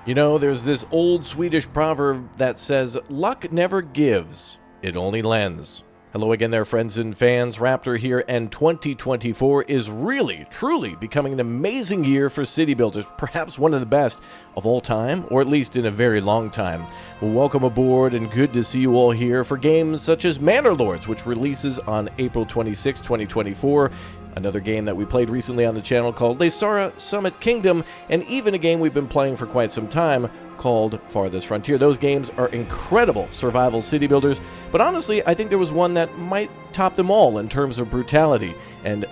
You know, there's this old Swedish proverb that says, luck never gives, it only lends. Hello again there, friends and fans. Raptor here, and 2024 is really, truly becoming an amazing year for city builders, perhaps one of the best of all time, or at least in a very long time. Well, welcome aboard, and good to see you all here for games such as Manor Lords, which releases on April 26, 2024, another game that we played recently on the channel called Lesara Summit Kingdom, and even a game we've been playing for quite some time called Farthest Frontier. Those games are incredible survival city builders, but honestly, I think there was one that might top them all in terms of brutality and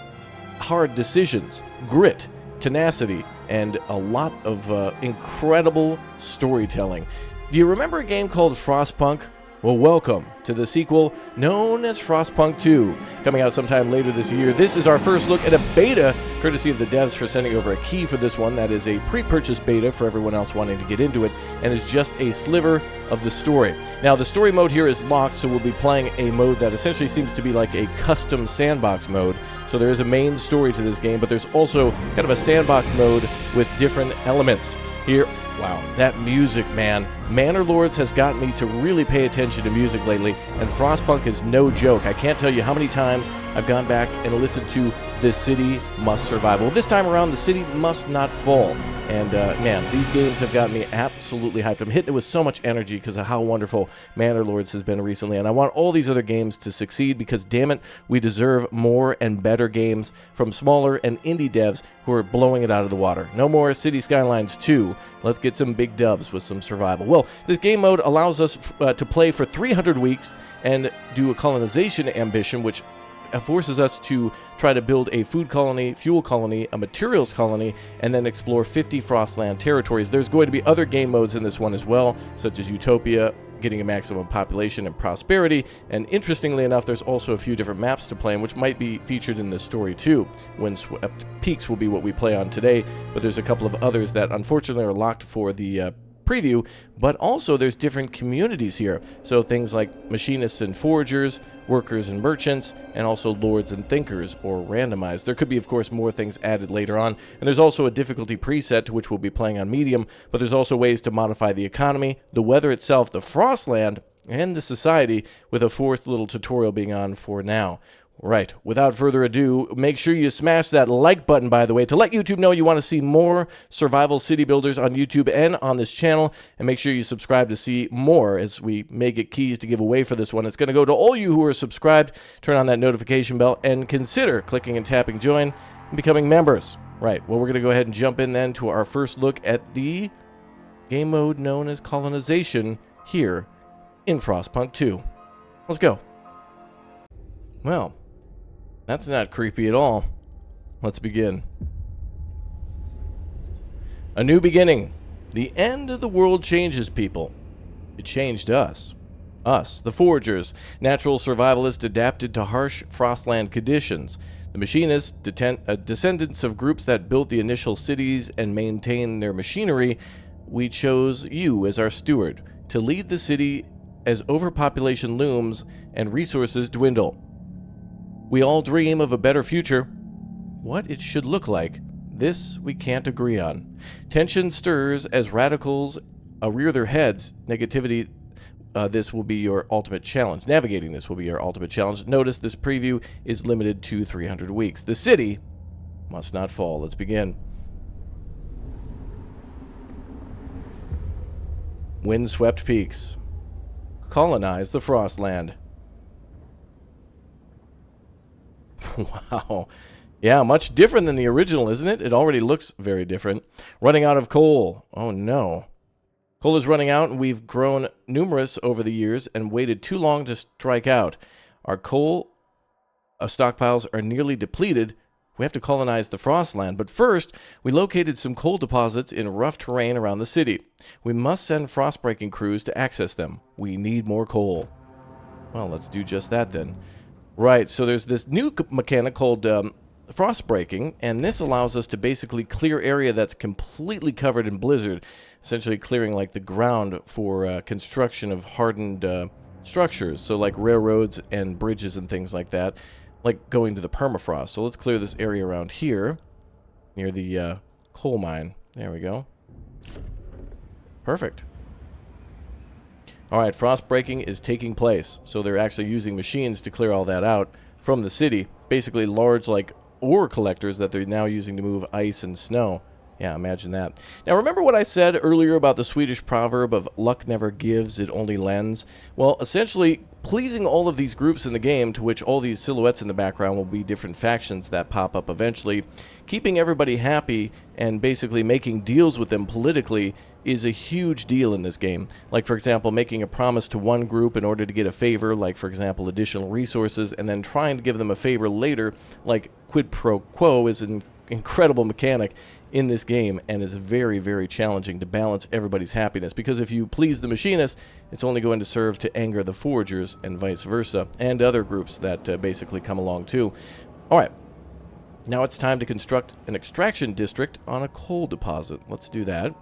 hard decisions, grit, tenacity, and a lot of incredible storytelling. Do you remember a game called Frostpunk? Well, welcome to the sequel known as Frostpunk 2, coming out sometime later this year. This is our first look at a beta, courtesy of the devs for sending over a key for this one. That is a pre-purchase beta for everyone else wanting to get into it, and is just a sliver of the story. Now, the story mode here is locked, so we'll be playing a mode that essentially seems to be like a custom sandbox mode. So there is a main story to this game, but there's also kind of a sandbox mode with different elements. Here, wow, that music, man. Manor Lords has gotten me to really pay attention to music lately, and Frostpunk is no joke. I can't tell you how many times I've gone back and listened to The City Must Survive. Well, this time around, The City Must Not Fall. And, man, these games have got me absolutely hyped. I'm hitting it with so much energy because of how wonderful Manor Lords has been recently. And I want all these other games to succeed because, damn it, we deserve more and better games from smaller and indie devs who are blowing it out of the water. No more City Skylines 2. Let's get some big dubs with some survival. Well, this game mode allows us to play for 300 weeks and do a colonization ambition, which forces us to try to build a food colony, fuel colony, a materials colony, and then explore 50 Frostland territories. There's going to be other game modes in this one as well, such as Utopia, getting a maximum population and prosperity, and interestingly enough, there's also a few different maps to play in, which might be featured in this story too. Windswept Peaks will be what we play on today, but there's a couple of others that unfortunately are locked for the preview, but also there's different communities here. So things like machinists and foragers, workers and merchants, and also lords and thinkers, or randomized. There could be, of course, more things added later on, and there's also a difficulty preset to which we'll be playing on medium, but there's also ways to modify the economy, the weather itself, the Frostland, and the society, with a forced little tutorial being on for now. Right, without further ado, make sure you smash that like button, by the way, to let YouTube know you want to see more survival city builders on YouTube and on this channel, and make sure you subscribe to see more as we may get keys to give away for this one. It's going to go to all you who are subscribed. Turn on that notification bell and consider clicking and tapping join and becoming members. Right, well, we're going to go ahead and jump in then to our first look at the game mode known as colonization here in Frostpunk 2. Let's go. Well, that's not creepy at all. Let's begin. A new beginning. The end of the world changes people. It changed us. Us, the foragers, natural survivalists adapted to harsh Frostland conditions. The machinists, descendants of groups that built the initial cities and maintained their machinery, we chose you as our steward to lead the city as overpopulation looms and resources dwindle. We all dream of a better future. What it should look like, this we can't agree on. Tension stirs as radicals rear their heads. Negativity, this will be your ultimate challenge. Navigating this will be your ultimate challenge. Notice this preview is limited to 300 weeks. The city must not fall. Let's begin. Windswept Peaks. Colonize the Frostland. Wow. Yeah, much different than the original, isn't it? It already looks very different. Running out of coal. Oh, no. Coal is running out, and we've grown numerous over the years and waited too long to strike out. Our coal stockpiles are nearly depleted. We have to colonize the Frostland, but first, we located some coal deposits in rough terrain around the city. We must send frostbreaking crews to access them. We need more coal. Well, let's do just that then. Right, so there's this new mechanic called frostbreaking, and this allows us to basically clear area that's completely covered in blizzard, essentially clearing like the ground for construction of hardened structures, so like railroads and bridges and things like that, like going to the permafrost. So let's clear this area around here near the coal mine. There we go. Perfect. All right, frost breaking is taking place. So they're actually using machines to clear all that out from the city. Basically large, like, ore collectors that they're now using to move ice and snow. Yeah, imagine that. Now, remember what I said earlier about the Swedish proverb of luck never gives, it only lends? Well, essentially, pleasing all of these groups in the game, to which all these silhouettes in the background will be different factions that pop up eventually, keeping everybody happy and basically making deals with them politically is a huge deal in this game. Like, for example, making a promise to one group in order to get a favor, like, for example, additional resources, and then trying to give them a favor later, like quid pro quo, is an incredible mechanic in this game and is very, very challenging to balance everybody's happiness, because if you please the machinist, it's only going to serve to anger the foragers and vice versa, and other groups that basically come along too. Alright, now it's time to construct an extraction district on a coal deposit. Let's do that.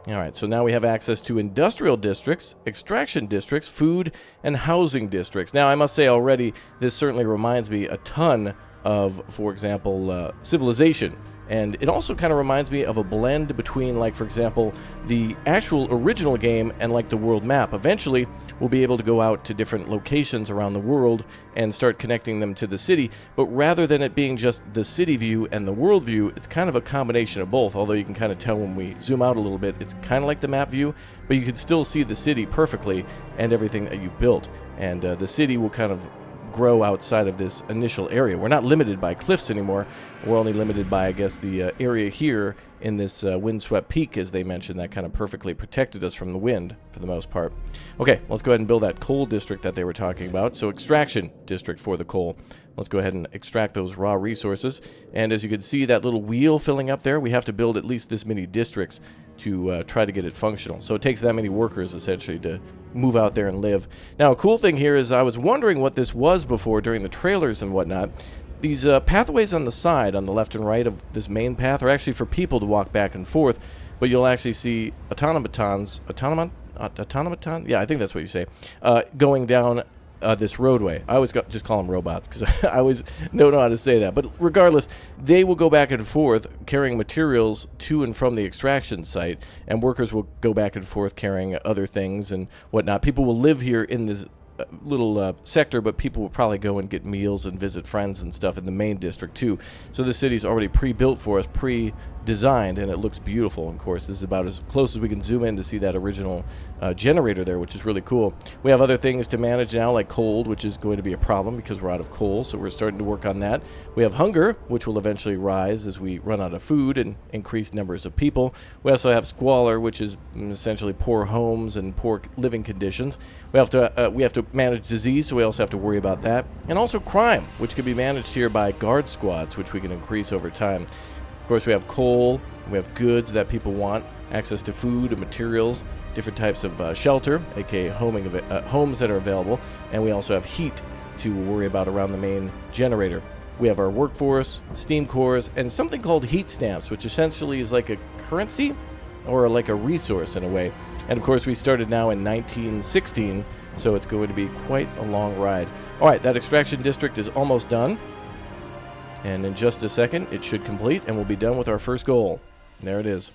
Alright, so now we have access to industrial districts, extraction districts, food, and housing districts. Now, I must say already, this certainly reminds me a ton of, for example, Civilization. And it also kind of reminds me of a blend between, like, for example, the actual original game and, like, the world map. Eventually, we'll be able to go out to different locations around the world and start connecting them to the city. But rather than it being just the city view and the world view, it's kind of a combination of both. Although you can kind of tell when we zoom out a little bit, it's kind of like the map view, but you can still see the city perfectly and everything that you've built. And the city will kind of grow outside of this initial area. We're not limited by cliffs anymore. We're only limited by, I guess, the area here in this windswept peak, as they mentioned, that kind of perfectly protected us from the wind for the most part. Okay, let's go ahead and build that coal district that they were talking about. So extraction district for the coal. Let's go ahead and extract those raw resources. And as you can see, that little wheel filling up there, we have to build at least this many districts to try to get it functional. So it takes that many workers, essentially, to move out there and live. Now, a cool thing here is I was wondering what this was before during the trailers and whatnot. These pathways on the side, on the left and right of this main path, are actually for people to walk back and forth, but you'll actually see automatons, yeah, I think that's what you say, going down this roadway. I always just call them robots because I always don't know how to say that. But regardless, they will go back and forth carrying materials to and from the extraction site, and workers will go back and forth carrying other things and whatnot. People will live here in this little sector, but people will probably go and get meals and visit friends and stuff in the main district too. So this city's already pre-built for us, pre-designed, and it looks beautiful. And of course, this is about as close as we can zoom in to see that original generator there, which is really cool. We have other things to manage now, like cold, which is going to be a problem because we're out of coal, so we're starting to work on that. We have hunger, which will eventually rise as we run out of food and increase numbers of people. We also have squalor, which is essentially poor homes and poor living conditions. We have to manage disease, so we also have to worry about that. And also crime, which can be managed here by guard squads, which we can increase over time. Of course, we have coal, we have goods that people want, access to food and materials, different types of shelter, aka homes that are available, and we also have heat to worry about around the main generator. We have our workforce, steam cores, and something called heat stamps, which essentially is like a currency or like a resource in a way. And of course, we started now in 1916, so it's going to be quite a long ride. All right, that extraction district is almost done. And in just a second, it should complete, and we'll be done with our first goal. There it is.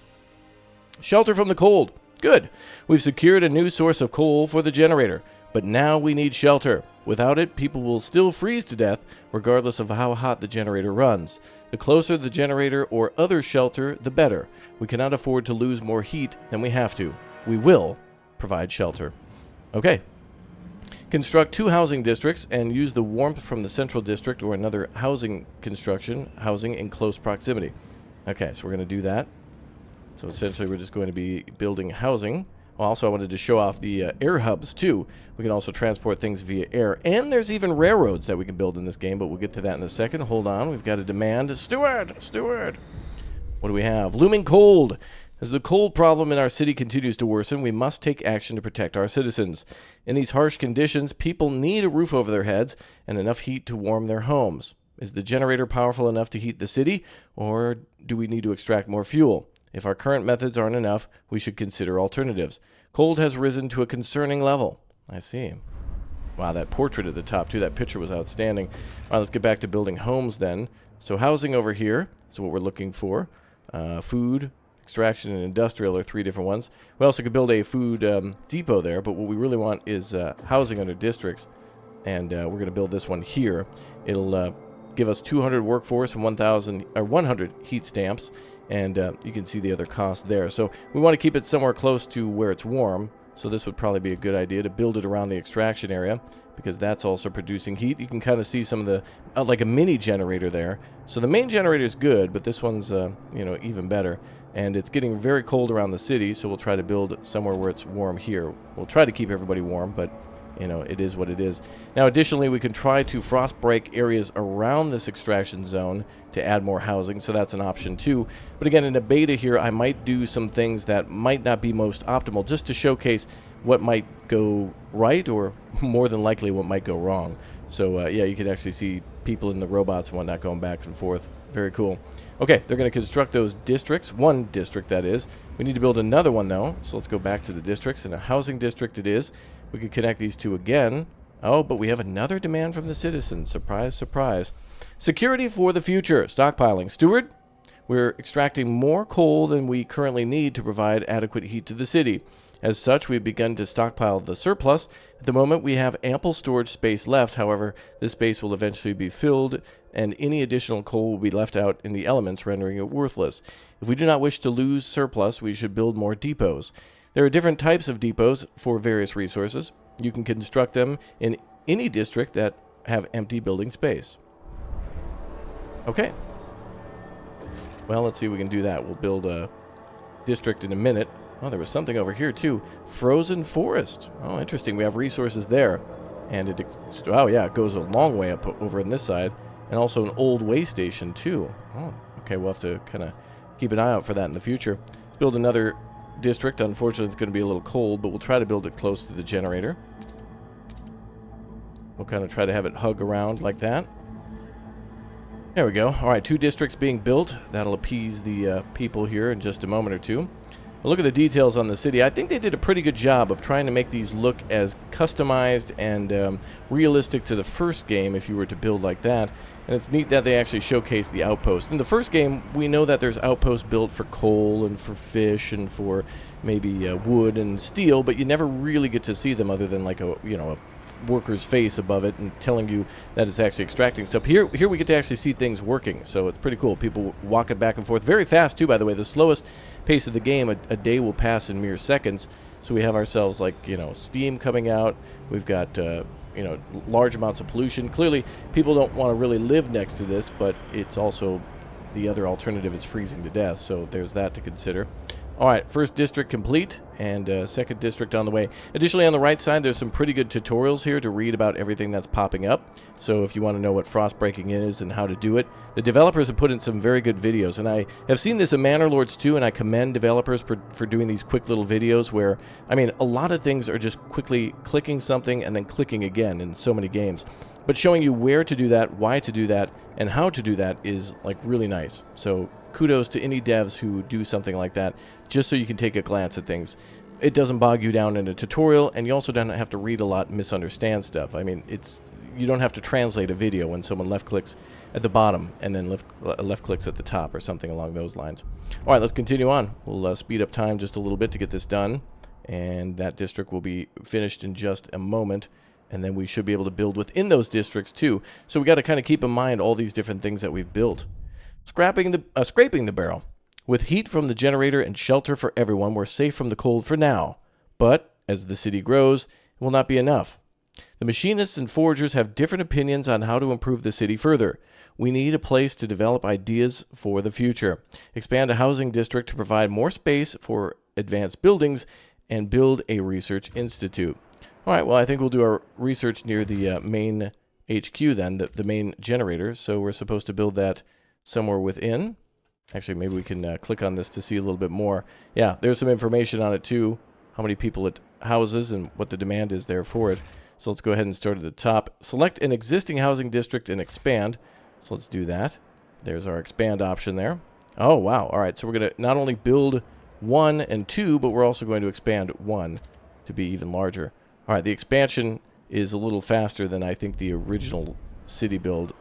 Shelter from the cold. Good. We've secured a new source of coal for the generator, but now we need shelter. Without it, people will still freeze to death, regardless of how hot the generator runs. The closer the generator or other shelter, the better. We cannot afford to lose more heat than we have to. We will provide shelter. Okay. Construct 2 housing districts and use the warmth from the central district or another housing in close proximity. Okay, so we're going to do that. So essentially we're just going to be building housing. Also, I wanted to show off the air hubs too. We can also transport things via air. And there's even railroads that we can build in this game, but we'll get to that in a second. Hold on, we've got a demand. Steward! What do we have? Looming cold. As the cold problem in our city continues to worsen, we must take action to protect our citizens. In these harsh conditions, people need a roof over their heads and enough heat to warm their homes. Is the generator powerful enough to heat the city, or do we need to extract more fuel? If our current methods aren't enough, we should consider alternatives. Cold has risen to a concerning level. I see. Wow, that portrait at the top, too. That picture was outstanding. All right, let's get back to building homes then. So housing over here is what we're looking for. Food, extraction, and industrial are 3 different ones. We also could build a food depot there, but what we really want is housing under districts, and we're going to build this one here. It'll give us 200 workforce and 100 heat stamps, and you can see the other costs there. So we want to keep it somewhere close to where it's warm, so this would probably be a good idea to build it around the extraction area, because that's also producing heat. You can kind of see some of the, like a mini generator there. So the main generator is good, but this one's, you know, even better. And it's getting very cold around the city, so we'll try to build somewhere where it's warm here. We'll try to keep everybody warm, but, you know, it is what it is. Now, additionally, we can try to frost break areas around this extraction zone to add more housing, so that's an option too. But again, in the beta here, I might do some things that might not be most optimal, just to showcase what might go right, or more than likely what might go wrong. So yeah, you can actually see people in the robots and whatnot going back and forth. Very cool. Okay, they're going to construct those districts. One district, that is. We need to build another one, though. So let's go back to the districts. And a housing district it is. We could connect these two again. Oh, but we have another demand from the citizens. Surprise, surprise. Security for the future. Stockpiling. Steward, we're extracting more coal than we currently need to provide adequate heat to the city. As such, we've begun to stockpile the surplus. At the moment, we have ample storage space left. However, this space will eventually be filled, and any additional coal will be left out in the elements, rendering it worthless. If we do not wish to lose surplus, we should build more depots. There are different types of depots for various resources. You can construct them in any district that have empty building space. Okay. Well, let's see if we can do that. We'll build a district in a minute. Oh, there was something over here, too. Frozen forest. Oh, interesting. We have resources there. And it, oh, yeah, it goes a long way up over on this side. And also an old way station, too. Oh, okay, we'll have to kind of keep an eye out for that in the future. Let's build another district. Unfortunately, it's going to be a little cold, but we'll try to build it close to the generator. We'll kind of try to have it hug around like that. There we go. All right, 2 districts being built. That'll appease the people here in just a moment or two. Well, look at the details on the city. I think they did a pretty good job of trying to make these look as customized and realistic to the first game if you were to build like that. And it's neat that they actually showcase the outpost. In the first game, we know that there's outposts built for coal and for fish and for maybe wood and steel, but you never really get to see them other than like a, you know, a worker's face above it and telling you that it's actually extracting stuff. Here we get to actually see things working, so it's pretty cool. People walking back and forth very fast too, by the way. The slowest pace of the game, a day will pass in mere seconds. So we have ourselves, like, you know, steam coming out. We've got you know, large amounts of pollution. Clearly people don't want to really live next to this, but it's also the other alternative is freezing to death, so there's that to consider. All right, first district complete, and second district on the way. Additionally, on the right side, there's some pretty good tutorials here to read about everything that's popping up. So if you want to know what frost breaking is and how to do it, the developers have put in some very good videos. And I have seen this in Manor Lords too, and I commend developers for doing these quick little videos where, I mean, a lot of things are just quickly clicking something and then clicking again in so many games. But showing you where to do that, why to do that, and how to do that is, like, really nice. So kudos to any devs who do something like that, just so you can take a glance at things. It doesn't bog you down in a tutorial, and you also don't have to read a lot and misunderstand stuff. I mean, you don't have to translate a video when someone left clicks at the bottom and then left clicks at the top or something along those lines. All right, let's continue on. We'll speed up time just a little bit to get this done, and that district will be finished in just a moment. And then we should be able to build within those districts too. So we got to kind of keep in mind all these different things that we've built. Scraping the barrel. With heat from the generator and shelter for everyone, we're safe from the cold for now. But as the city grows, it will not be enough. The machinists and forgers have different opinions on how to improve the city further. We need a place to develop ideas for the future. Expand a housing district to provide more space for advanced buildings and build a research institute. All right, well, I think we'll do our research near the main HQ then, the main generator. So we're supposed to build that somewhere within. Actually, maybe we can click on this to see a little bit more. Yeah, there's some information on it too, how many people it houses and what the demand is there for it. So let's go ahead and start at the top. Select an existing housing district and expand. So let's do that. There's our expand option there. Oh, wow. All right, so we're going to not only build 1 and 2, but we're also going to expand 1 to be even larger. All right, the expansion is a little faster than I think the original city build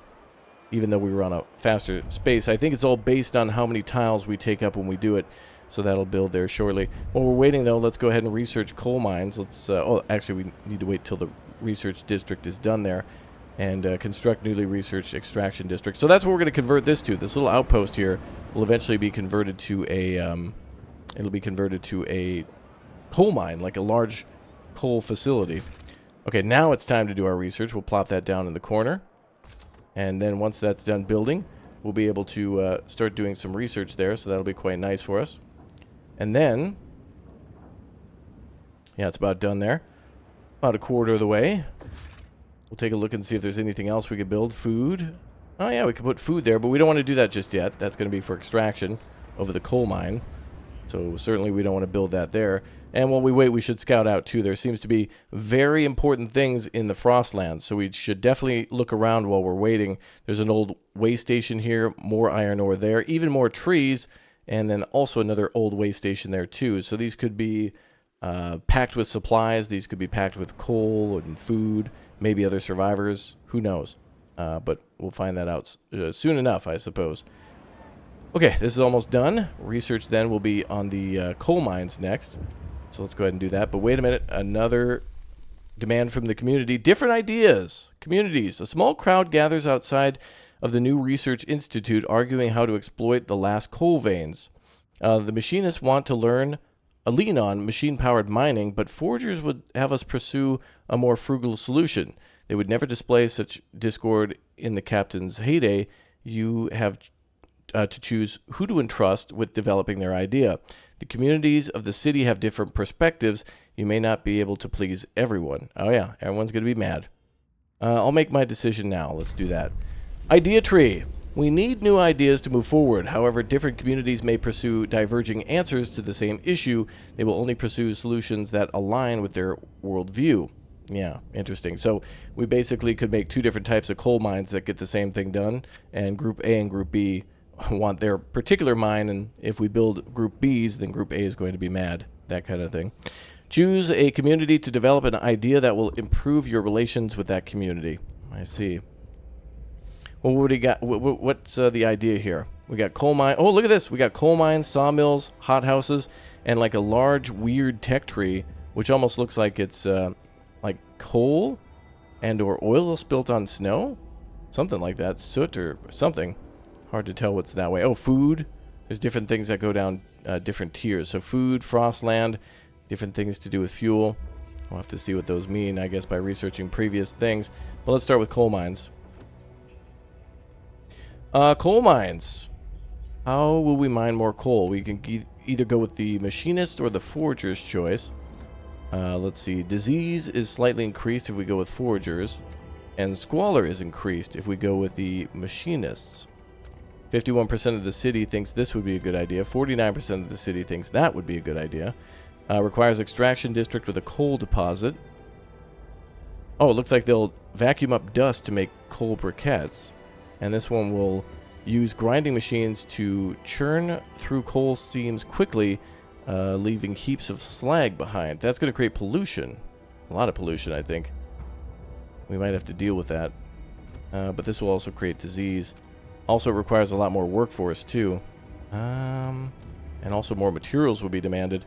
even though we were on a faster space. I think it's all based on how many tiles we take up when we do it, so that'll build there shortly. While we're waiting, though, let's go ahead and research coal mines. Let's, oh, actually, we need to wait till the research district is done there, and construct newly researched extraction district. So that's what we're going to convert this to. This little outpost here will eventually be converted to a, it'll be converted to a coal mine, like a large coal facility. Okay, now it's time to do our research. We'll plop that down in the corner. And then once that's done building, we'll be able to start doing some research there, so that'll be quite nice for us. And then, yeah, it's about done there. About a quarter of the way. We'll take a look and see if there's anything else we could build. Food. Oh yeah, we could put food there, but we don't want to do that just yet. That's going to be for extraction over the coal mine. So certainly we don't want to build that there. And while we wait, we should scout out too. There seems to be very important things in the Frostlands, so we should definitely look around while we're waiting. There's an old way station here, more iron ore there, even more trees, and then also another old way station there too. So these could be packed with supplies. These could be packed with coal and food, maybe other survivors. Who knows? But we'll find that out soon enough, I suppose. Okay, this is almost done. Research then will be on the coal mines next. So let's go ahead and do that. But wait a minute. Another demand from the community. Different ideas. Communities. A small crowd gathers outside of the new research institute arguing how to exploit the last coal veins. The machinists want to learn lean on machine-powered mining, but forgers would have us pursue a more frugal solution. They would never display such discord in the captain's heyday. You have to choose who to entrust with developing their idea. The communities of the city have different perspectives. You may not be able to please everyone. Oh yeah, everyone's going to be mad. I'll make my decision now. Let's do that. Idea tree. We need new ideas to move forward. However, different communities may pursue diverging answers to the same issue. They will only pursue solutions that align with their worldview. Yeah, interesting. So we basically could make two different types of coal mines that get the same thing done, and Group A and Group B want their particular mine, and if we build Group B's, then Group A is going to be mad. That kind of thing. Choose a community to develop an idea that will improve your relations with that community. I see. Well, what do you got? What's the idea here? We got coal mine. Oh, look at this. We got coal mines, sawmills, hothouses, and like a large, weird tech tree, which almost looks like it's like coal and or oil spilt on snow. Something like that. Soot or something. Hard to tell what's that way. Oh, food. There's different things that go down different tiers. So food, Frostland, different things to do with fuel. We'll have to see what those mean, I guess, by researching previous things. But let's start with coal mines. Coal mines. How will we mine more coal? We can either go with the machinist or the forger's choice. Let's see. Disease is slightly increased if we go with forgers. And squalor is increased if we go with the machinists. 51% of the city thinks this would be a good idea. 49% of the city thinks that would be a good idea. Requires extraction district with a coal deposit. Oh, it looks like they'll vacuum up dust to make coal briquettes. And this one will use grinding machines to churn through coal seams quickly, leaving heaps of slag behind. That's going to create pollution. A lot of pollution, I think. We might have to deal with that. But this will also create disease. Also, it requires a lot more workforce, too. And also more materials will be demanded.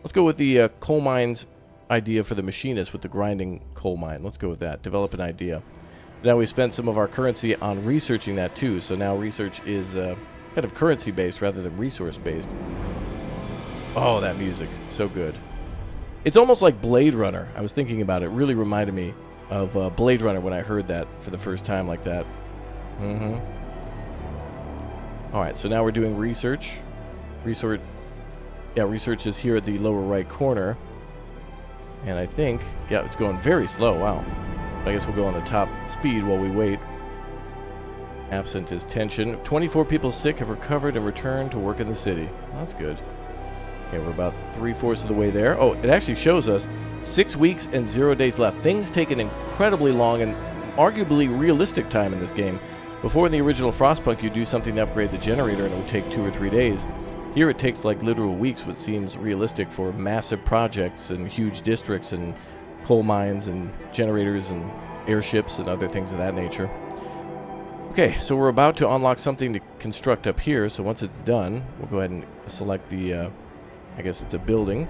Let's go with the coal mines idea for the machinist with the grinding coal mine. Let's go with that. Develop an idea. Now we spent some of our currency on researching that, too. So now research is kind of currency-based rather than resource-based. Oh, that music. So good. It's almost like Blade Runner. I was thinking about it. It really reminded me of Blade Runner when I heard that for the first time like that. Alright, so now we're doing research. Research is here at the lower right corner. And I think, yeah, it's going very slow. Wow. I guess we'll go on the top speed while we wait. Absent is tension. 24 people sick have recovered and returned to work in the city. Well, that's good. Okay, we're about 3/4 of the way there. Oh, it actually shows us 6 weeks and 0 days left. Things take an incredibly long and arguably realistic time in this game. Before in the original Frostpunk, you do something to upgrade the generator and it would take 2 or 3 days. Here it takes like literal weeks, which seems realistic for massive projects and huge districts and coal mines and generators and airships and other things of that nature. Okay, so we're about to unlock something to construct up here. So once it's done, we'll go ahead and select the, I guess it's a building.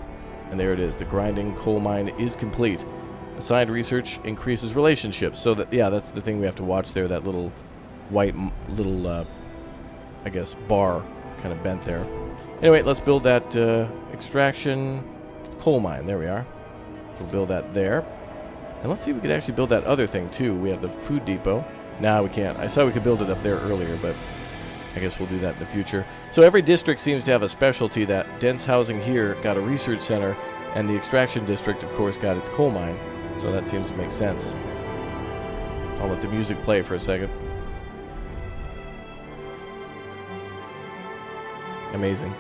And there it is. The grinding coal mine is complete. Assigned research increases relationships. So that, yeah, that's the thing we have to watch there. That little white, I guess, bar kind of bent there. Anyway, let's build that extraction coal mine. There we are. We'll build that there. And let's see if we could actually build that other thing too. We have the food depot. No, we can't. I saw we could build it up there earlier, but I guess we'll do that in the future. So every district seems to have a specialty. That dense housing here got a research center, and the extraction district, of course, got its coal mine. So that seems to make sense. I'll let the music play for a second. Amazing.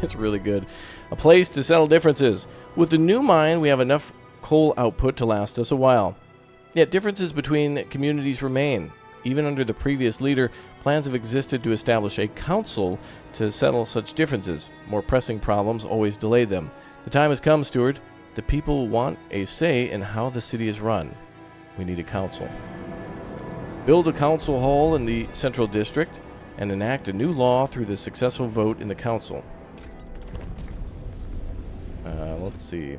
It's really good. A place to settle differences. With the new mine, we have enough coal output to last us a while. Yet differences between communities remain. Even under the previous leader, plans have existed to establish a council to settle such differences. More pressing problems always delay them. The time has come, Steward. The people want a say in how the city is run. We need a council. Build a council hall in the central district and enact a new law through the successful vote in the council. Let's see.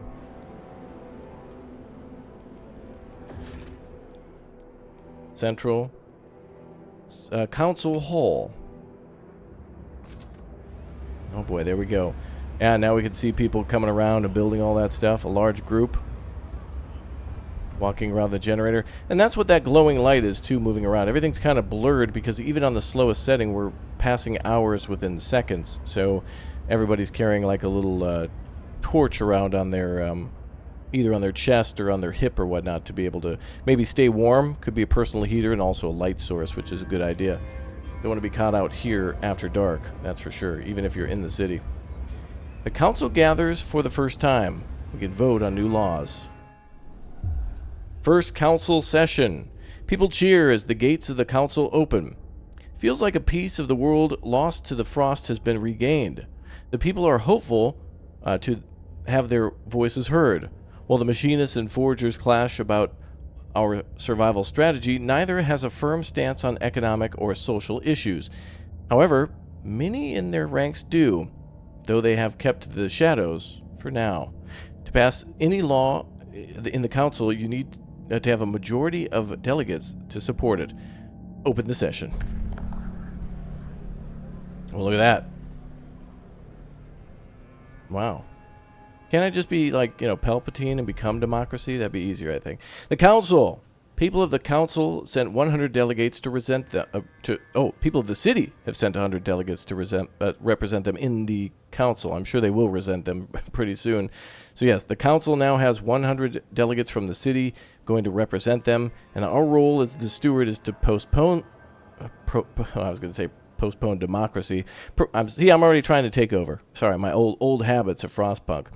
Central Council Hall. Oh boy, there we go. And now we can see people coming around and building all that stuff. A large group walking around the generator. And that's what that glowing light is too, moving around. Everything's kind of blurred because even on the slowest setting, we're passing hours within seconds. So everybody's carrying like a little torch around on their either on their chest or on their hip or whatnot to be able to maybe stay warm. Could be a personal heater and also a light source, which is a good idea. Don't want to be caught out here after dark, that's for sure, even if you're in the city. The council gathers for the first time. We can vote on new laws. First council session. People cheer as the gates of the council open. Feels like a piece of the world lost to the frost has been regained. The people are hopeful to have their voices heard. While the machinists and forgers clash about our survival strategy, neither has a firm stance on economic or social issues. However, many in their ranks do, though they have kept to the shadows for now. To pass any law in the council, you need to have a majority of delegates to support it. Open the session. Well, look at that. Wow. Can't I just be like, Palpatine and become democracy? That'd be easier, I think. The council. People of the council sent 100 delegates to people of the city have sent 100 delegates to represent them in the council. I'm sure they will resent them pretty soon. So yes, the council now has 100 delegates from the city going to represent them, and our role as the steward is to postpone democracy. I'm already trying to take over. Sorry, my old habits of Frostpunk.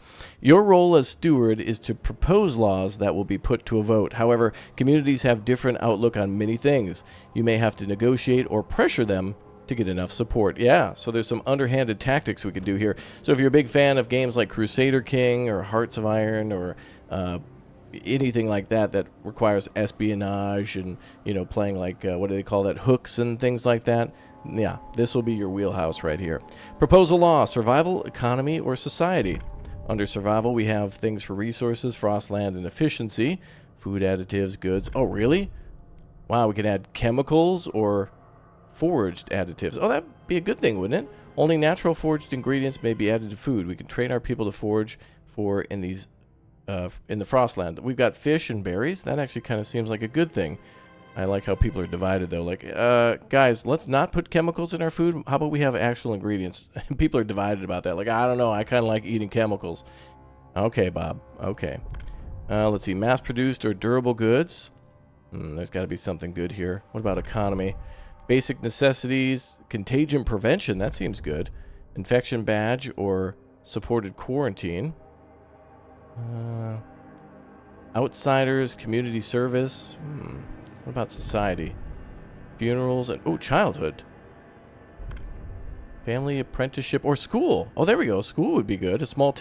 Your role as steward is to propose laws that will be put to a vote. However, communities have different outlook on many things. You may have to negotiate or pressure them to get enough support. Yeah, so there's some underhanded tactics we can do here. So if you're a big fan of games like Crusader King or Hearts of Iron or anything like that requires espionage and, playing like, what do they call that, hooks and things like that, yeah, this will be your wheelhouse right here. Propose a law, survival, economy, or society. Under survival, we have things for resources, frost, land, and efficiency. Food additives, goods. Oh, really? Wow, we can add chemicals or foraged additives. Oh, that'd be a good thing, wouldn't it? Only natural foraged ingredients may be added to food. We can train our people to forage in the Frostland. We've got fish and berries. That actually kind of seems like a good thing. I like how people are divided, though. Like, guys, let's not put chemicals in our food. How about we have actual ingredients? People are divided about that. Like, I don't know. I kind of like eating chemicals. Okay, Bob. Okay. Let's see. Mass-produced or durable goods. There's got to be something good here. What about economy? Basic necessities. Contagion prevention. That seems good. Infection badge or supported quarantine. Outsiders. Community service. What about society? Funerals and... oh, childhood. Family, apprenticeship, or school. Oh, there we go. School would be good. A small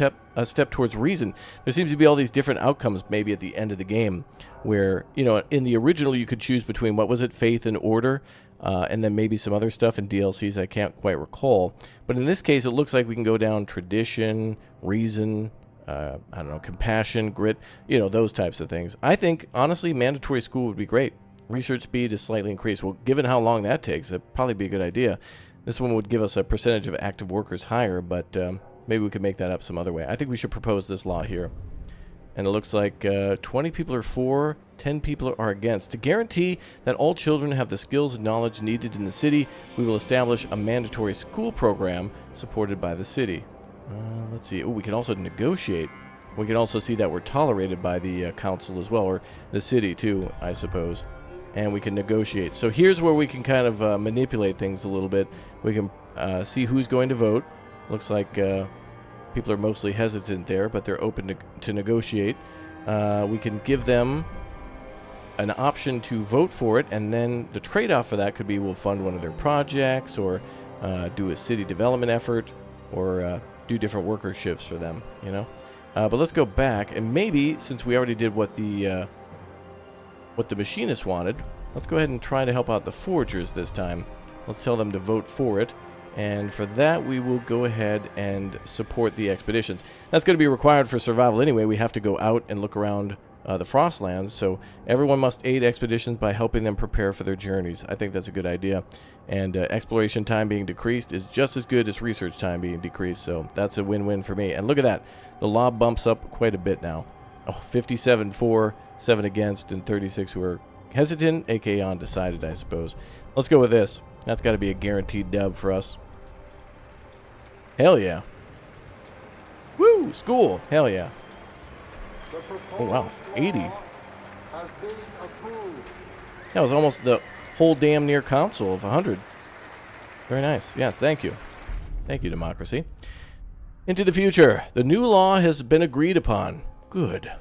step towards reason. There seems to be all these different outcomes maybe at the end of the game where, you know, in the original you could choose between, what was it, faith and order, and then maybe some other stuff in DLCs I can't quite recall. But in this case, it looks like we can go down tradition, reason, I don't know, compassion, grit, you know, those types of things. I think, honestly, mandatory school would be great. Research speed is slightly increased. Well, given how long that takes, it'd probably be a good idea. This one would give us a percentage of active workers higher, but maybe we could make that up some other way. I think we should propose this law here. And it looks like 20 people are for, 10 people are against. To guarantee that all children have the skills and knowledge needed in the city, we will establish a mandatory school program supported by the city. Let's see. Oh, we can also negotiate. We can also see that we're tolerated by the council as well, or the city too, I suppose. And we can negotiate. So here's where we can kind of manipulate things a little bit. We can see who's going to vote. Looks like people are mostly hesitant there, but they're open to negotiate. We can give them an option to vote for it, and then the trade-off for that could be we'll fund one of their projects, or do a city development effort, or do different worker shifts for them, you know? But let's go back, and maybe, since we already did what the machinist wanted, let's go ahead and try to help out the forgers this time. Let's tell them to vote for it, and for that we will go ahead and support the expeditions. That's going to be required for survival anyway. We have to go out and look around the Frostlands, so everyone must aid expeditions by helping them prepare for their journeys. I think that's a good idea, and exploration time being decreased is just as good as research time being decreased, so that's a win-win for me. And look at that, the law bumps up quite a bit now. Oh, 57 for, 7 against, and 36 who are hesitant, aka undecided, I suppose. Let's go with this. That's got to be a guaranteed dub for us. Hell yeah. Woo! School! Hell yeah. Oh, wow. 80. That was almost the whole damn near council of 100. Very nice. Yes, thank you. Thank you, democracy. Into the future. The new law has been agreed upon. Good.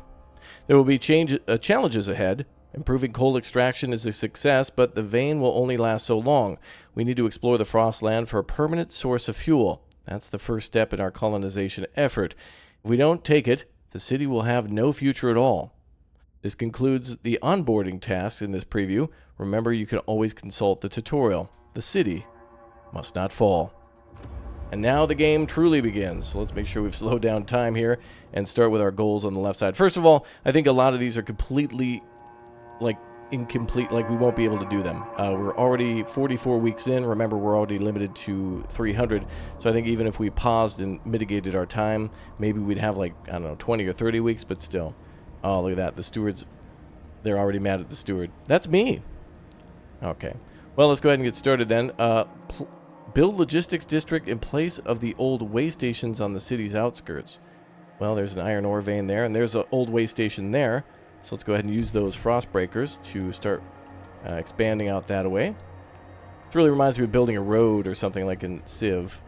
There will be challenges ahead. Improving coal extraction is a success, but the vein will only last so long. We need to explore the Frostland for a permanent source of fuel. That's the first step in our colonization effort. If we don't take it, the city will have no future at all. This concludes the onboarding tasks in this preview. Remember, you can always consult the tutorial. The city must not fall. And now the game truly begins. So let's make sure we've slowed down time here and start with our goals on the left side. First of all, I think a lot of these are completely, incomplete, we won't be able to do them. We're already 44 weeks in. Remember, we're already limited to 300. So I think even if we paused and mitigated our time, maybe we'd have, 20 or 30 weeks, but still. Oh, look at that. The stewards, they're already mad at the steward. That's me. Okay. Well, let's go ahead and get started then. Build logistics district in place of the old way stations on the city's outskirts. Well, there's an iron ore vein there, and there's an old way station there. So let's go ahead and use those frost breakers to start expanding out that way. It really reminds me of building a road or something like in Civ.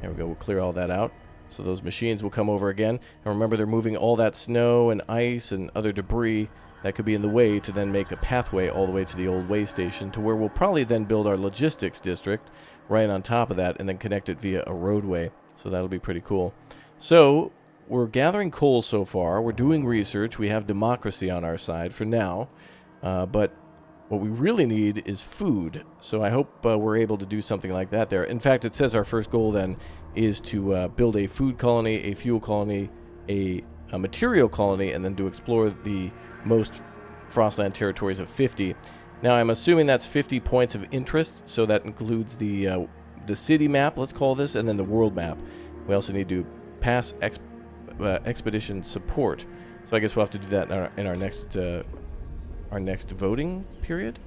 There we go. We'll clear all that out. So those machines will come over again. And remember, they're moving all that snow and ice and other debris that could be in the way to then make a pathway all the way to the old way station, to where we'll probably then build our logistics district right on top of that and then connect it via a roadway. So that'll be pretty cool. So we're gathering coal so far. We're doing research. We have democracy on our side for now. But what we really need is food. So I hope we're able to do something like that there. In fact, it says our first goal then is to build a food colony, a fuel colony, a material colony, and then to explore the most Frostland territories of 50. Now, I'm assuming that's 50 points of interest, so that includes the city map, let's call this, and then the world map. We also need to pass expedition support. So I guess we'll have to do that in our next voting period.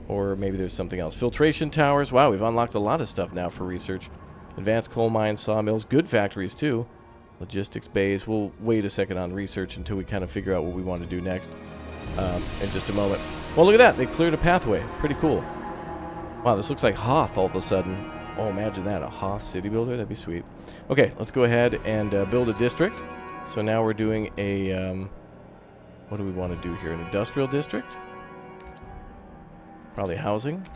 Or maybe there's something else. Filtration towers. Wow, we've unlocked a lot of stuff now for research. Advanced coal mines, sawmills, good factories too. Logistics bays. We'll wait a second on research until we kind of figure out what we want to do next in just a moment. Well, look at that. They cleared a pathway. Pretty cool. Wow, this looks like Hoth all of a sudden. Oh, imagine that. A Hoth city builder. That'd be sweet. Okay, let's go ahead and build a district. So now we're doing a... what do we want to do here? An industrial district? Probably housing.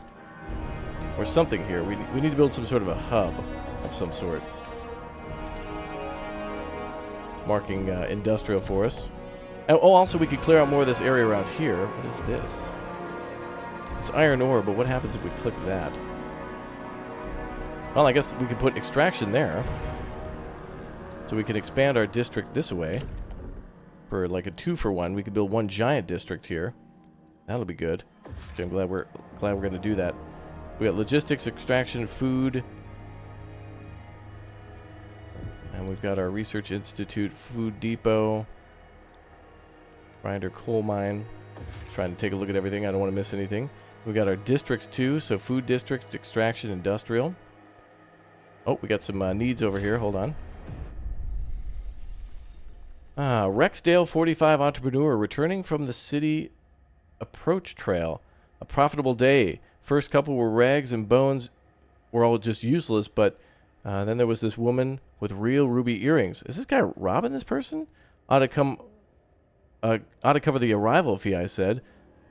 or something here. We need to build some sort of a hub of some sort. It's marking industrial for us. Oh, also we could clear out more of this area around here. What is this? It's iron ore, but what happens if we click that? Well, I guess we could put extraction there. So we can expand our district this way. For like a 2-for-1. We could build one giant district here. That'll be good. So I'm glad we're going to do that. We got logistics, extraction, food. And we've got our research institute, food depot. Grinder coal mine. Trying to take a look at everything. I don't want to miss anything. We got our districts too. So food districts, extraction, industrial. Oh, we got some needs over here. Hold on. Rexdale 45 entrepreneur returning from the city approach trail. A profitable day. First couple were rags and bones. Were all just useless, but then there was this woman with real ruby earrings. Is this guy robbing this person? Ought to cover the arrival fee, I said.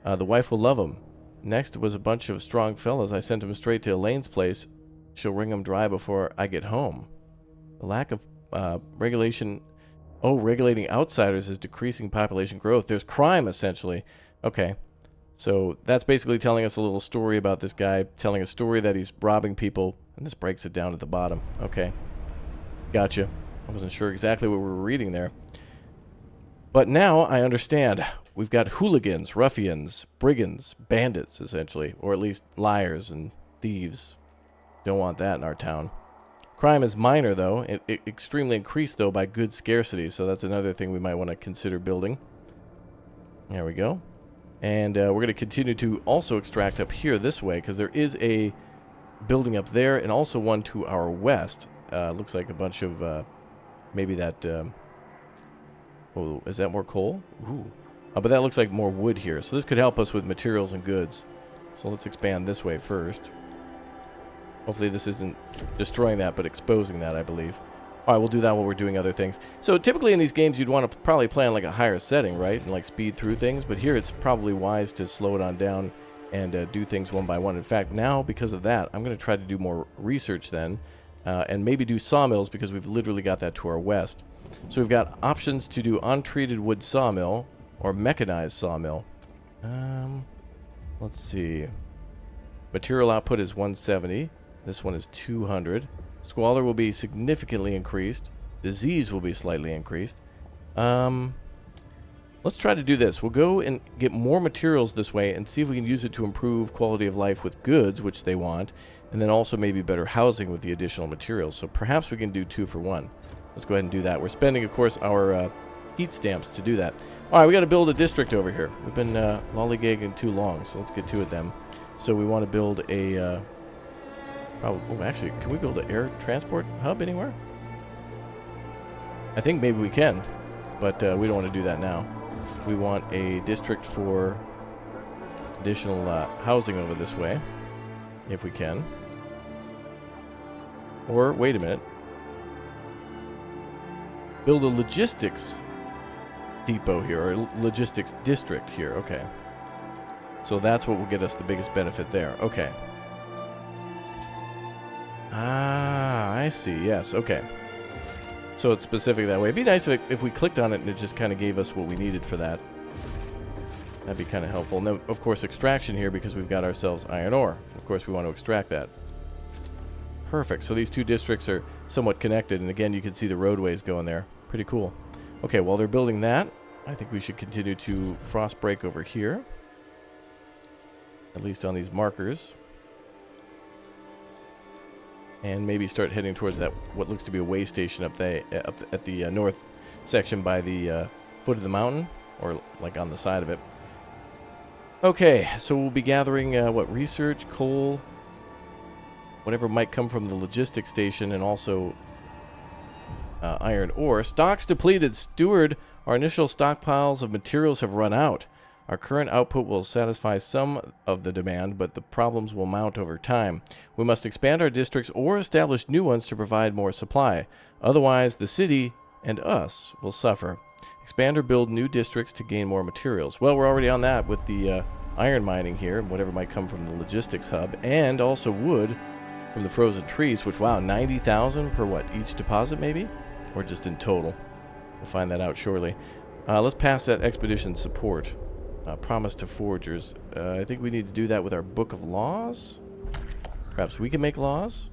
The wife will love him. Next was a bunch of strong fellas. I sent him straight to Elaine's place. She'll wring him dry before I get home. The lack of regulation... Oh, regulating outsiders is decreasing population growth. There's crime, essentially. Okay. So that's basically telling us a little story about this guy, telling a story that he's robbing people, and this breaks it down at the bottom. Okay. Gotcha. I wasn't sure exactly what we were reading there. But now I understand. We've got hooligans, ruffians, brigands, bandits, essentially. Or at least liars and thieves. Don't want that in our town. Crime is minor, though. It extremely increased, though, by goods scarcity. So that's another thing we might want to consider building. There we go. And we're going to continue to also extract up here this way, because there is a building up there and also one to our west. Looks like a bunch of maybe that... oh, is that more coal? Ooh. But that looks like more wood here. So this could help us with materials and goods. So let's expand this way first. Hopefully this isn't destroying that, but exposing that, I believe. Alright, we'll do that while we're doing other things. So typically in these games, you'd want to probably play on like a higher setting, right? And like speed through things. But here it's probably wise to slow it on down and do things one by one. In fact, now, because of that, I'm going to try to do more research then. And maybe do sawmills, because we've literally got that to our west. So we've got options to do untreated wood sawmill or mechanized sawmill. Let's see. Material output is 170. This one is 200. Squalor will be significantly increased. Disease will be slightly increased. Let's try to do this. We'll go and get more materials this way and see if we can use it to improve quality of life with goods, which they want, and then also maybe better housing with the additional materials. So perhaps we can do 2-for-1. Let's go ahead and do that. We're spending, of course, our heat stamps to do that. All right, we got to build a district over here. We've been lollygagging too long, so let's get to it then. So we want to build a... oh, actually, can we build an air transport hub anywhere? I think maybe we can, but we don't want to do that now. We want a district for additional housing over this way, if we can. Or, wait a minute. Build a logistics depot here, or logistics district here. Okay. So that's what will get us the biggest benefit there. Okay. Ah, I see. Yes, okay. So it's specific that way. It'd be nice if we clicked on it and it just kind of gave us what we needed for that. That'd be kind of helpful. And then, of course, extraction here, because we've got ourselves iron ore. Of course, we want to extract that. Perfect. So these two districts are somewhat connected. And again, you can see the roadways going there. Pretty cool. Okay, while they're building that, I think we should continue to frost break over here. At least on these markers. And maybe start heading towards that, what looks to be a way station up at the north section by the foot of the mountain, or like on the side of it. Okay, so we'll be gathering what, research, coal, whatever might come from the logistics station, and also iron ore. Stocks depleted. Steward, our initial stockpiles of materials have run out. Our current output will satisfy some of the demand, but the problems will mount over time. We must expand our districts or establish new ones to provide more supply. Otherwise, the city and us will suffer. Expand or build new districts to gain more materials. Well, we're already on that with the iron mining here, and whatever might come from the logistics hub, and also wood from the frozen trees, which, wow, 90,000 per what, each deposit maybe? Or just in total? We'll find that out shortly. Let's pass that expedition support. Promise to foragers. I think we need to do that with our book of laws. Perhaps we can make laws.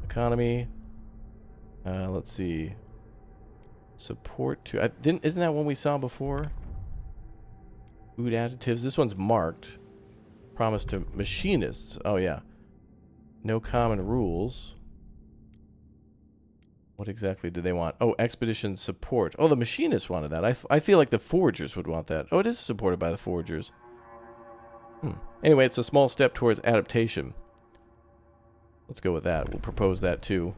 Economy. Let's see. Support to... isn't that one we saw before? Food additives. This one's marked. Promise to machinists. Oh, yeah. No common rules. What exactly do they want? Oh, expedition support. Oh, the machinists wanted that. I feel like the foragers would want that. Oh, it is supported by the foragers. Anyway, it's a small step towards adaptation. Let's go with that. We'll propose that too.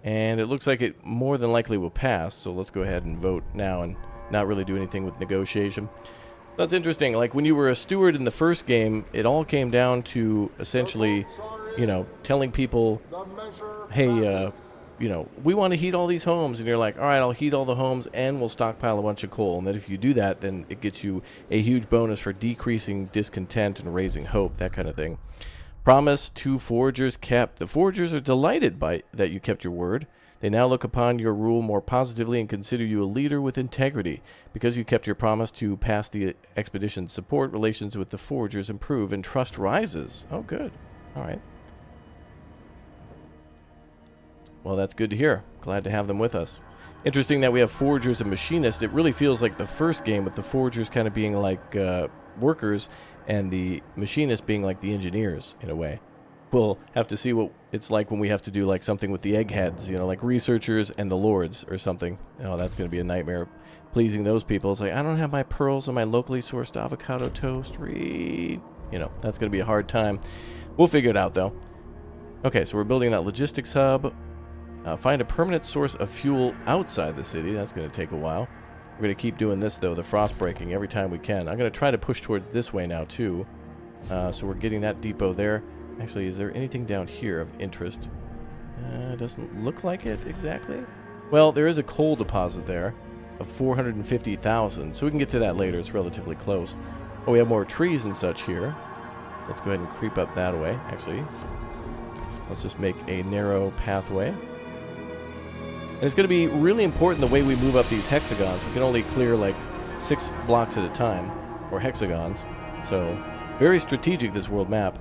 And it looks like it more than likely will pass, so let's go ahead and vote now and not really do anything with negotiation. That's interesting. Like, when you were a steward in the first game, it all came down to essentially, you know, telling people, hey, you know, we want to heat all these homes, and you're like, all right, I'll heat all the homes and we'll stockpile a bunch of coal. And then if you do that, then it gets you a huge bonus for decreasing discontent and raising hope, that kind of thing. Promise to foragers kept. The foragers are delighted by that you kept your word. They now look upon your rule more positively and consider you a leader with integrity. Because you kept your promise to pass the expedition support, relations with the foragers improve and trust rises. Oh, good. All right. Well, that's good to hear. Glad to have them with us. Interesting that we have foragers and machinists. It really feels like the first game, with the foragers kind of being like workers and the machinists being like the engineers in a way. We'll have to see what it's like when we have to do like something with the eggheads, you know, like researchers and the lords or something. Oh, that's going to be a nightmare pleasing those people. It's like, I don't have my pearls and my locally sourced avocado toast. You know, that's going to be a hard time. We'll figure it out though. Okay, so we're building that logistics hub. Find a permanent source of fuel outside the city. That's going to take a while. We're going to keep doing this, though, the frost breaking, every time we can. I'm going to try to push towards this way now, too. So we're getting that depot there. Actually, is there anything down here of interest? Doesn't look like it exactly. Well, there is a coal deposit there of 450,000. So we can get to that later. It's relatively close. Oh, we have more trees and such here. Let's go ahead and creep up that way, actually. Let's just make a narrow pathway. And it's going to be really important the way we move up these hexagons. We can only clear like 6 blocks at a time, or hexagons. So, very strategic, this world map.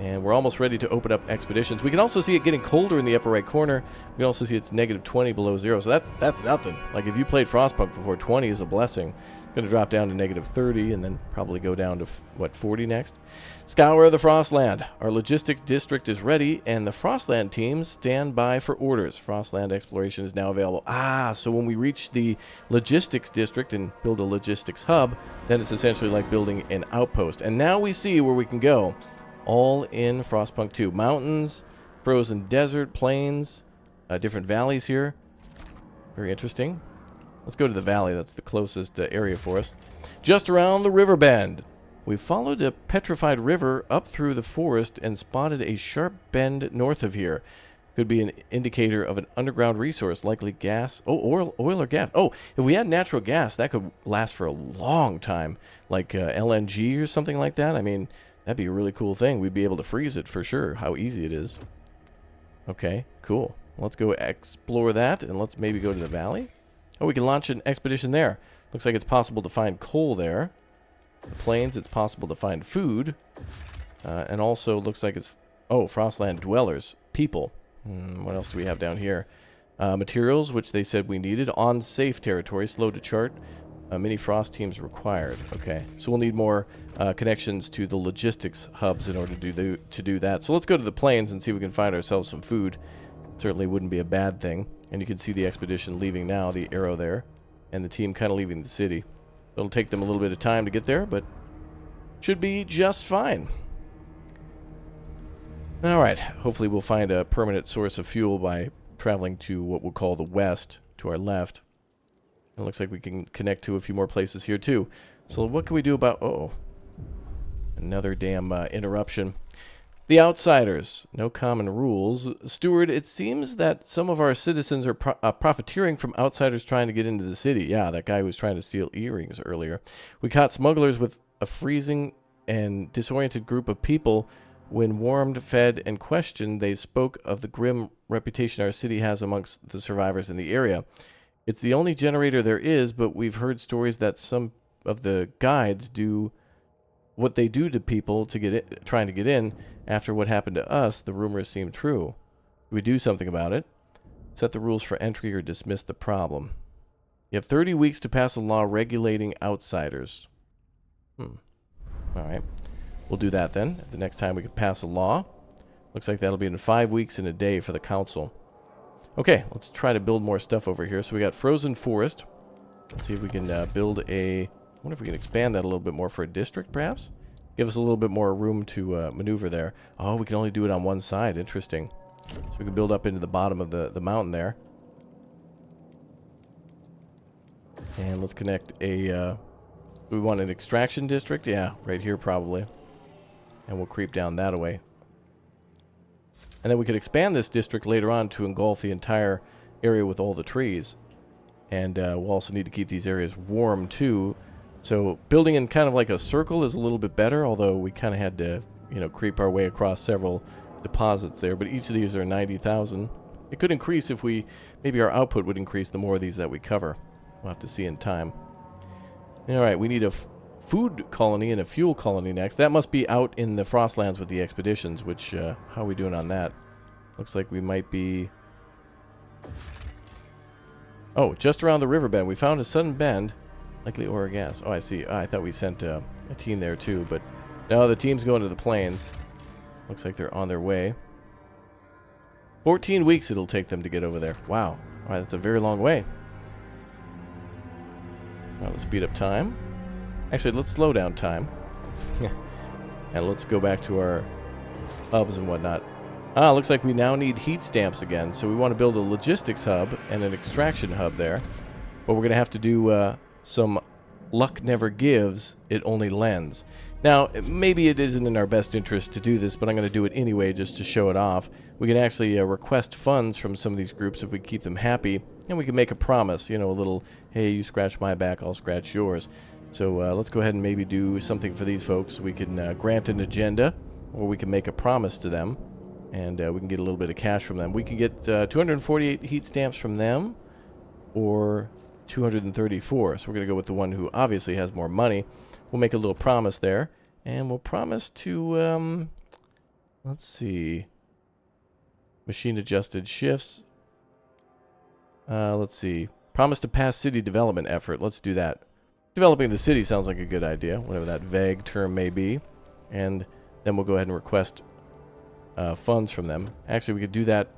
And we're almost ready to open up expeditions. We can also see it getting colder in the upper right corner. We can also see it's negative 20 below 0. So that's nothing. Like, if you played Frostpunk before, 20 is a blessing. It's going to drop down to negative 30 and then probably go down to, 40 next? Scour the Frostland. Our logistic district is ready, and the Frostland teams stand by for orders. Frostland exploration is now available. So when we reach the logistics district and build a logistics hub, then it's essentially like building an outpost. And now we see where we can go. All in Frostpunk 2. Mountains, frozen desert, plains, different valleys here. Very interesting. Let's go to the valley. That's the closest area for us. Just around the river bend. We followed a petrified river up through the forest and spotted a sharp bend north of here. Could be an indicator of an underground resource, likely gas. Oh, oil or gas. Oh, if we had natural gas, that could last for a long time. Like LNG or something like that. I mean, that'd be a really cool thing. We'd be able to freeze it for sure. How easy it is. Okay, cool. Let's go explore that, and let's maybe go to the valley. Oh, we can launch an expedition there. Looks like it's possible to find coal there. The plains, it's possible to find food. And also looks like it's... Oh, Frostland dwellers. People. What else do we have down here? Materials, which they said we needed. On safe territory. Slow to chart. Mini frost teams required. Okay, so we'll need more connections to the logistics hubs in order to do that. So let's go to the plains and see if we can find ourselves some food. Certainly wouldn't be a bad thing. And you can see the expedition leaving now, the arrow there. And the team kind of leaving the city. It'll take them a little bit of time to get there, but should be just fine. Alright, hopefully we'll find a permanent source of fuel by traveling to what we'll call the west, to our left. It looks like we can connect to a few more places here too. So what can we do about... Uh-oh. Another damn interruption. The outsiders. No common rules. Steward, it seems that some of our citizens are profiteering from outsiders trying to get into the city. Yeah, that guy who was trying to steal earrings earlier. We caught smugglers with a freezing and disoriented group of people. When warmed, fed, and questioned, they spoke of the grim reputation our city has amongst the survivors in the area. It's the only generator there is, but we've heard stories that some of the guides do what they do to people to get it, trying to get in. After what happened to us, the rumors seem true. We do something about it. Set the rules for entry or dismiss the problem. You have 30 weeks to pass a law regulating outsiders. All right. We'll do that then. The next time we can pass a law. Looks like that'll be in 5 weeks and a day for the council. Okay, let's try to build more stuff over here. So we got frozen forest. Let's see if we can build a... I wonder if we can expand that a little bit more for a district, perhaps? Give us a little bit more room to maneuver there. Oh, we can only do it on one side. Interesting. So we can build up into the bottom of the mountain there. And let's connect a... we want an extraction district? Yeah, right here probably. And we'll creep down that way. And then we could expand this district later on to engulf the entire area with all the trees. And we'll also need to keep these areas warm too. So building in kind of like a circle is a little bit better, although we kind of had to, you know, creep our way across several deposits there. But each of these are 90,000. It could increase if we, maybe our output would increase the more of these that we cover. We'll have to see in time. Alright, we need a food colony and a fuel colony next. That must be out in the Frostlands with the expeditions, which, how are we doing on that? Looks like we might be... Oh, just around the river bend. We found a sudden bend. Likely oil or gas. Oh, I see. I thought we sent a team there too, but no, the team's going to the plains. Looks like they're on their way. 14 weeks it'll take them to get over there. Wow. Alright, that's a very long way. Alright, let's speed up time. Actually, let's slow down time. And let's go back to our hubs and whatnot. Ah, looks like we now need heat stamps again. So we want to build a logistics hub and an extraction hub there. But we're going to have to do some luck never gives, it only lends. Now, maybe it isn't in our best interest to do this, but I'm going to do it anyway just to show it off. We can actually request funds from some of these groups if we keep them happy. And we can make a promise, you know, a little, hey, you scratch my back, I'll scratch yours. So let's go ahead and maybe do something for these folks. We can grant an agenda, or we can make a promise to them. And we can get a little bit of cash from them. We can get 248 heat stamps from them, or 234. So we're going to go with the one who obviously has more money. We'll make a little promise there. And we'll promise to, let's see, machine adjusted shifts. Let's see, promise to pass city development effort. Let's do that. Developing the city sounds like a good idea, whatever that vague term may be. And then we'll go ahead and request funds from them. Actually, we could do that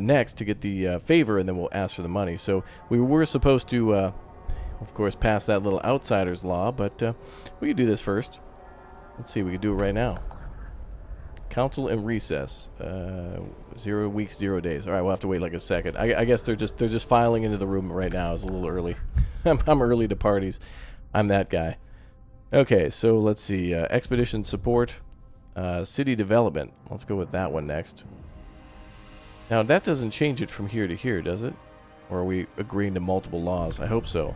next to get the favor, and then we'll ask for the money. So we were supposed to, of course, pass that little outsiders law, but we could do this first. Let's see, we could do it right now. Council in recess. 0 weeks, 0 days. All right, we'll have to wait like a second. I guess they're just filing into the room right now. It's a little early. I'm early to parties. I'm that guy. Okay, so let's see. Expedition support. City development. Let's go with that one next. Now, that doesn't change it from here to here, does it? Or are we agreeing to multiple laws? I hope so.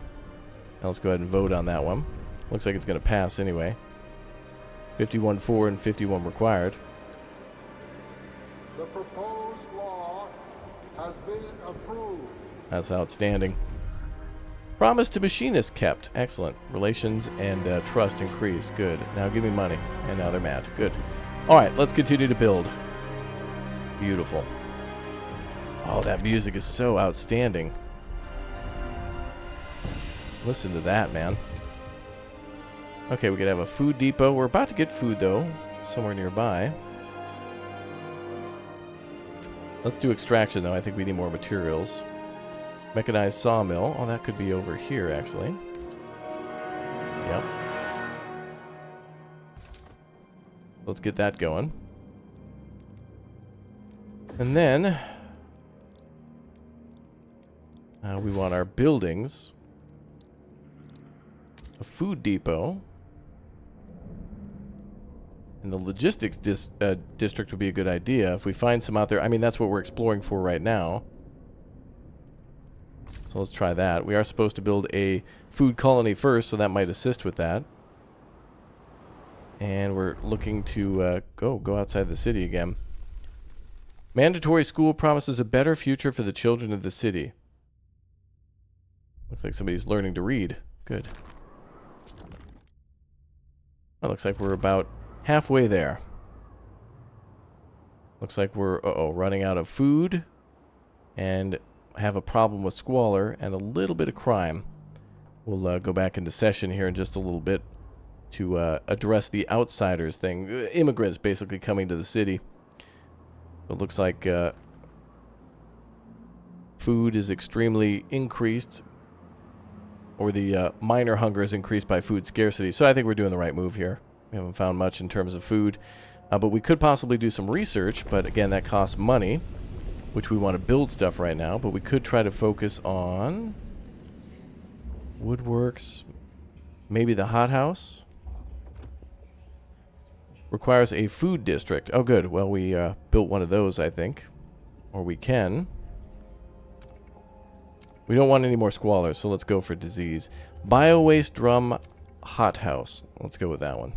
Now let's go ahead and vote on that one. Looks like it's going to pass anyway. 51 for and 51 required. The proposed law has been approved. That's outstanding. Promise to machinists kept. Excellent. Relations and trust increased. Good. Now give me money. And now they're mad. Good. Alright, let's continue to build. Beautiful. Oh, that music is so outstanding. Listen to that, man. Okay, we could have a food depot. We're about to get food, though, somewhere nearby. Let's do extraction, though. I think we need more materials. Mechanized sawmill. Oh, that could be over here, actually. Yep. Let's get that going. And then we want our buildings. A food depot. And the logistics district would be a good idea. If we find some out there, I mean, that's what we're exploring for right now. So let's try that. We are supposed to build a food colony first, so that might assist with that. And we're looking to go outside the city again. Mandatory school promises a better future for the children of the city. Looks like somebody's learning to read. Good. Well, looks like we're about halfway there. Looks like we're, running out of food and have a problem with squalor and a little bit of crime. We'll go back into session here in just a little bit to address the outsiders thing. Immigrants basically coming to the city. It looks like food is extremely increased, or the minor hunger is increased by food scarcity. So I think we're doing the right move here. We haven't found much in terms of food. But we could possibly do some research, but again, that costs money, which we want to build stuff right now. But we could try to focus on woodworks, maybe the hothouse. Requires a food district. Oh, good. Well, we built one of those, I think. Or we can. We don't want any more squalor, so let's go for disease. Bio-waste drum hothouse. Let's go with that one.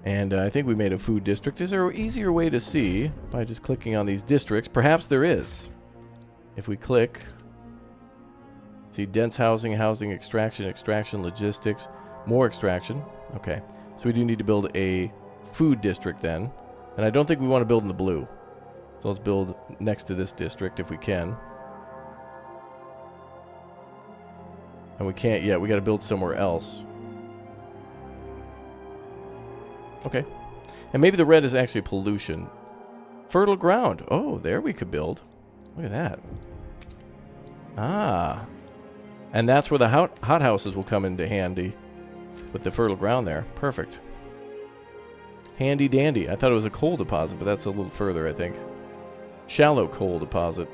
And I think we made a food district. Is there an easier way to see by just clicking on these districts? Perhaps there is. If we click, see dense housing, housing extraction, extraction, logistics, more extraction. Okay, so we do need to build a food district then. And I don't think we want to build in the blue. So let's build next to this district if we can. And we can't yet. We got to build somewhere else. Okay. And maybe the red is actually pollution. Fertile ground. Oh, there we could build. Look at that. Ah. And that's where the hothouses will come into handy. With the fertile ground there. Perfect. Handy dandy. I thought it was a coal deposit, but that's a little further, I think. Shallow coal deposit.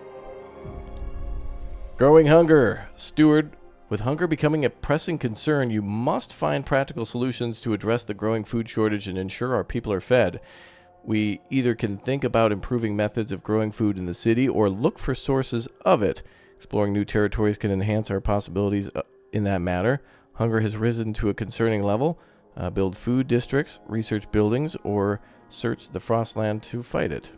Growing hunger. Steward. With hunger becoming a pressing concern, you must find practical solutions to address the growing food shortage and ensure our people are fed. We either can think about improving methods of growing food in the city or look for sources of it. Exploring new territories can enhance our possibilities in that matter. Hunger has risen to a concerning level. Build food districts, research buildings, or search the Frostland to fight it.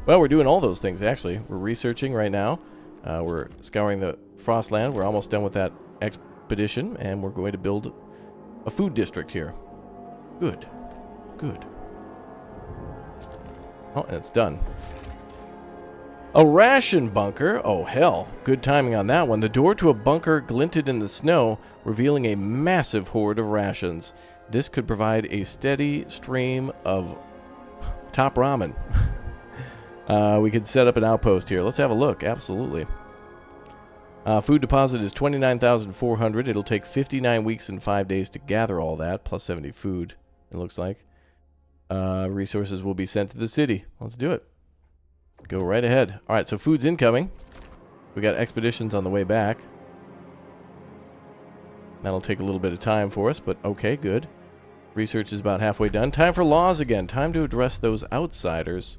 Well, we're doing all those things, actually. We're researching right now. We're scouring the Frostland. We're almost done with that expedition, and we're going to build a food district here. Good. Good. Oh, and it's done. A ration bunker. Oh, hell. Good timing on that one. The door to a bunker glinted in the snow, revealing a massive hoard of rations. This could provide a steady stream of top ramen. We could set up an outpost here. Let's have a look. Absolutely. Food deposit is 29,400. It'll take 59 weeks and 5 days to gather all that, plus 70 food, it looks like. Resources will be sent to the city. Let's do it. Go right ahead. All right, so food's incoming. We got expeditions on the way back. That'll take a little bit of time for us, but okay, good. Research is about halfway done. Time for laws again. Time to address those outsiders.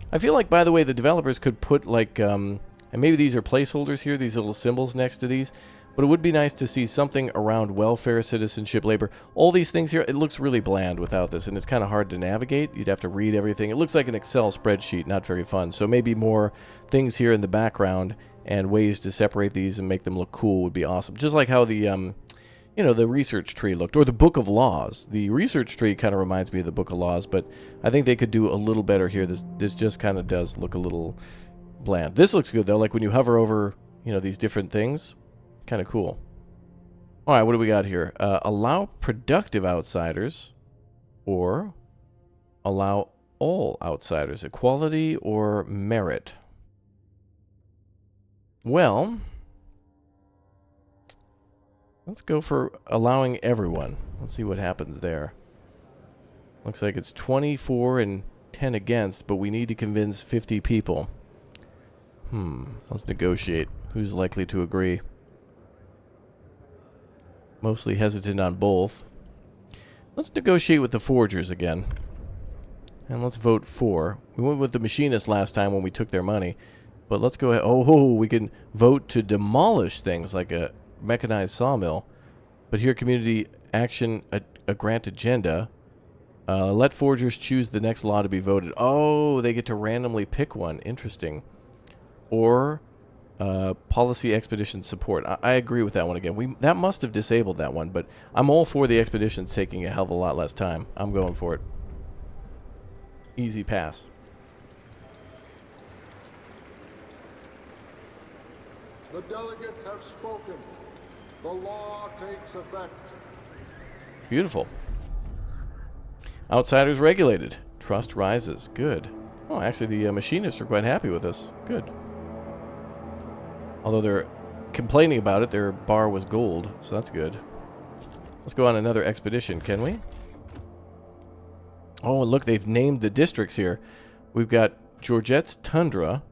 I feel like, by the way, the developers could put, like, and maybe these are placeholders here, these little symbols next to these, but it would be nice to see something around welfare, citizenship, labor. All these things here, it looks really bland without this, and it's kind of hard to navigate. You'd have to read everything. It looks like an Excel spreadsheet, not very fun. So maybe more things here in the background and ways to separate these and make them look cool would be awesome. Just like how the, you know, the research tree looked, or the Book of Laws. The research tree kind of reminds me of the Book of Laws, but I think they could do a little better here. This just kind of does look a little bland. This looks good, though, like when you hover over, you know, these different things. Kind of cool. All right, what do we got here? Allow productive outsiders or allow all outsiders. Equality or merit? Well, let's go for allowing everyone. Let's see what happens there. Looks like it's 24 and 10 against, but we need to convince 50 people. Let's negotiate. Who's likely to agree? Mostly hesitant on both. Let's negotiate with the forgers again. And let's vote for. We went with the machinists last time when we took their money. But let's go ahead. Oh, we can vote to demolish things like a mechanized sawmill. But here, community action, a grant agenda. Let forgers choose the next law to be voted. Oh, they get to randomly pick one. Interesting. Or policy expedition support. I agree with that one again. That must have disabled that one, but I'm all for the expeditions taking a hell of a lot less time. I'm going for it. Easy pass. The delegates have spoken. The law takes effect. Beautiful. Outsiders regulated. Trust rises. Good. Oh, actually, the machinists are quite happy with us. Good. Although they're complaining about it, their bar was gold, so that's good. Let's go on another expedition, can we? Oh, and look, they've named the districts here. We've got Georgette's Tundra,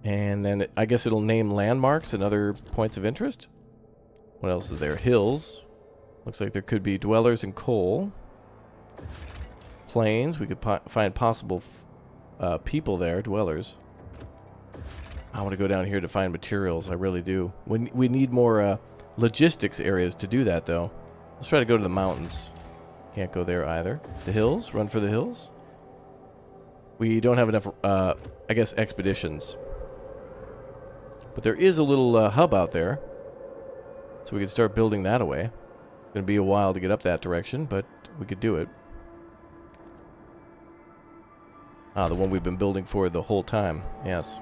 and then I guess it'll name landmarks and other points of interest. What else is there? Hills. Looks like there could be dwellers in coal. Plains. We could find possible people there, dwellers. I want to go down here to find materials. I really do. We need more logistics areas to do that, though. Let's try to go to the mountains. Can't go there either. The hills? Run for the hills? We don't have enough, I guess, expeditions. But there is a little hub out there. So we could start building that away. It's going to be a while to get up that direction, but we could do it. Ah, the one we've been building for the whole time. Yes.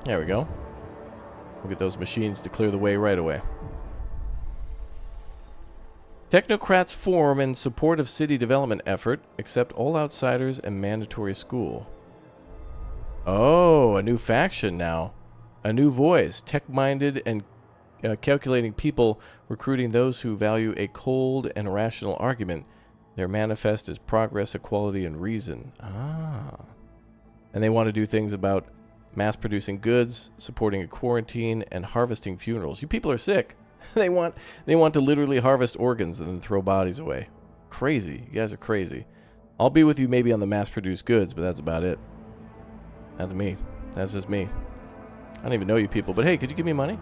There we go. We'll get those machines to clear the way right away. Technocrats form in support of city development effort, accept all outsiders and mandatory school. Oh, a new faction now. A new voice. Tech-minded and calculating people, recruiting those who value a cold and rational argument. Their manifest is progress, equality, and reason. Ah. And they want to do things about mass-producing goods, supporting a quarantine, and harvesting funerals. You people are sick. They want to literally harvest organs and then throw bodies away. Crazy. You guys are crazy. I'll be with you maybe on the mass-produced goods, but that's about it. That's me. That's just me. I don't even know you people, but hey, could you give me money?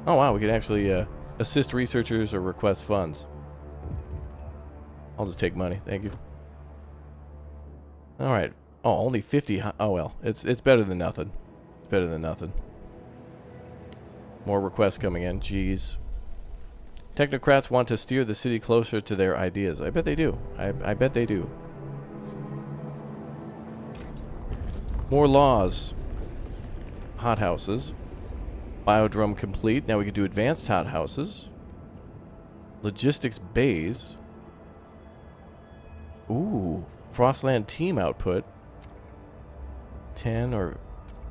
Oh wow, we can actually assist researchers or request funds. I'll just take money, thank you. Alright. Oh, only 50. Oh well, it's better than nothing. It's better than nothing. More requests coming in, jeez. Technocrats want to steer the city closer to their ideas. I bet they do. I bet they do. More laws. Hothouses. Biodrum complete. Now we can do advanced hothouses. Logistics bays. Ooh. Frostland team output. 10 or...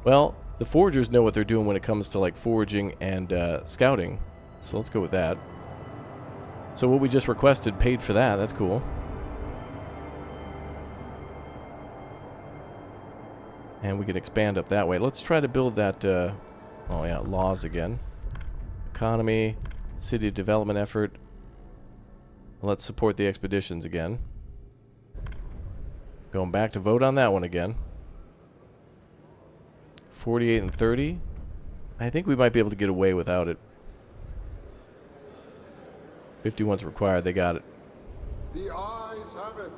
Well, the foragers know what they're doing when it comes to like foraging and scouting. So let's go with that. So what we just requested paid for that. That's cool. And we can expand up that way. Let's try to build that... oh yeah, laws again. Economy, city development effort. Let's support the expeditions again. Going back to vote on that one again. 48 and 30. I think we might be able to get away without it. 51's required. They got it. The ayes have it.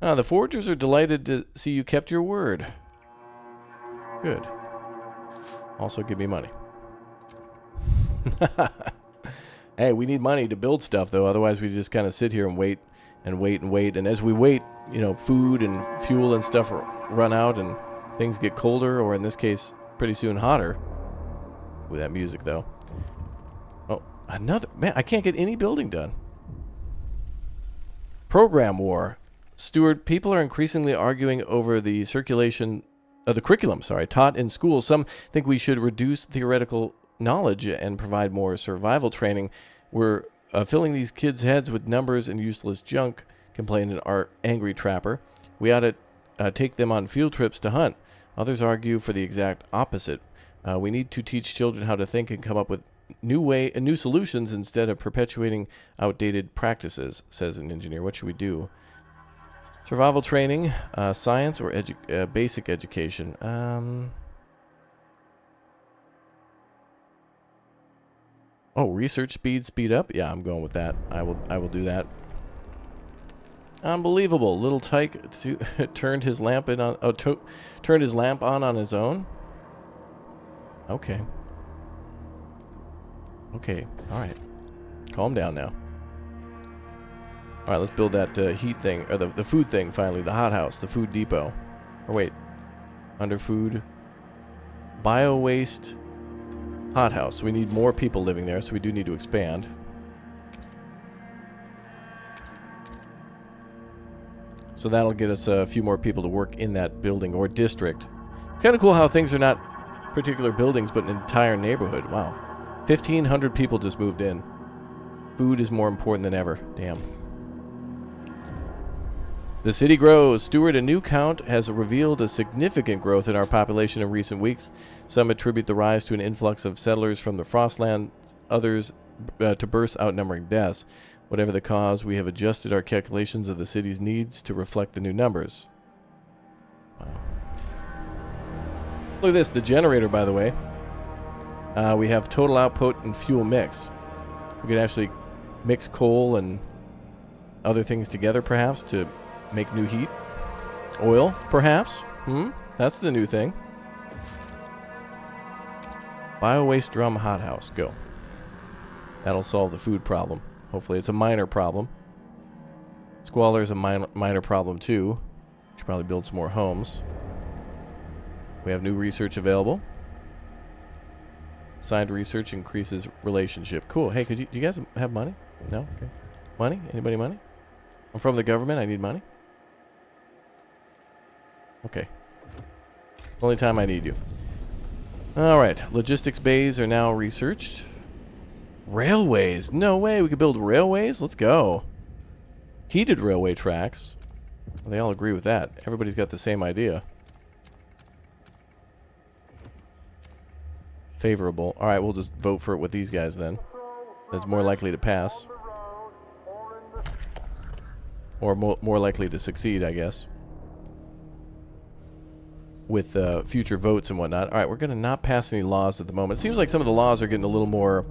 The foragers are delighted to see you kept your word. Good. Also give me money. Hey, we need money to build stuff, though. Otherwise, we just kind of sit here and wait and wait and wait. And as we wait, you know, food and fuel and stuff run out and things get colder, or in this case, pretty soon hotter. With that music, though. Oh, another... Man, I can't get any building done. Program war. Stuart, people are increasingly arguing over the circulation... the curriculum, taught in schools. Some think we should reduce theoretical knowledge and provide more survival training. We're filling these kids' heads with numbers and useless junk, complained our angry trapper. We ought to take them on field trips to hunt. Others argue for the exact opposite. We need to teach children how to think and come up with new solutions instead of perpetuating outdated practices, says an engineer. What should we do? Survival training, science, or basic education. Oh, research speed up. Yeah, I'm going with that. I will do that. Unbelievable. Little Tyke turned his lamp on. Oh, turned his lamp on his own. Okay. Okay. All right. Calm down now. All right, let's build that heat thing, or the food thing finally. The hothouse, the food depot. Or wait, under food, bio waste, hothouse. So we need more people living there, so we do need to expand. So that'll get us a few more people to work in that building or district. It's kind of cool how things are not particular buildings, but an entire neighborhood. Wow. 1,500 people just moved in. Food is more important than ever. Damn. The city grows. Stewart, a new count, has revealed a significant growth in our population in recent weeks. Some attribute the rise to an influx of settlers from the Frostland, others to births outnumbering deaths. Whatever the cause, we have adjusted our calculations of the city's needs to reflect the new numbers. Wow. Look at this, the generator, by the way. We have total output and fuel mix. We could actually mix coal and other things together, perhaps, to make new heat. Oil, perhaps. That's the new thing. Bio-waste drum hothouse. Go. That'll solve the food problem. Hopefully it's a minor problem. Squalor is a minor problem too. Should probably build some more homes. We have new research available. Signed research increases relationship. Cool. Hey, do you guys have money? No? Okay. Money? Anybody money? I'm from the government. I need money. Okay. Only time I need you. Alright. Logistics bays are now researched. Railways. No way. We could build railways? Let's go. Heated railway tracks. Well, they all agree with that. Everybody's got the same idea. Favorable. Alright, we'll just vote for it with these guys then. That's more likely to pass. Or more likely to succeed, I guess. With future votes and whatnot. Alright, we're going to not pass any laws at the moment. It seems like some of the laws are getting a little more,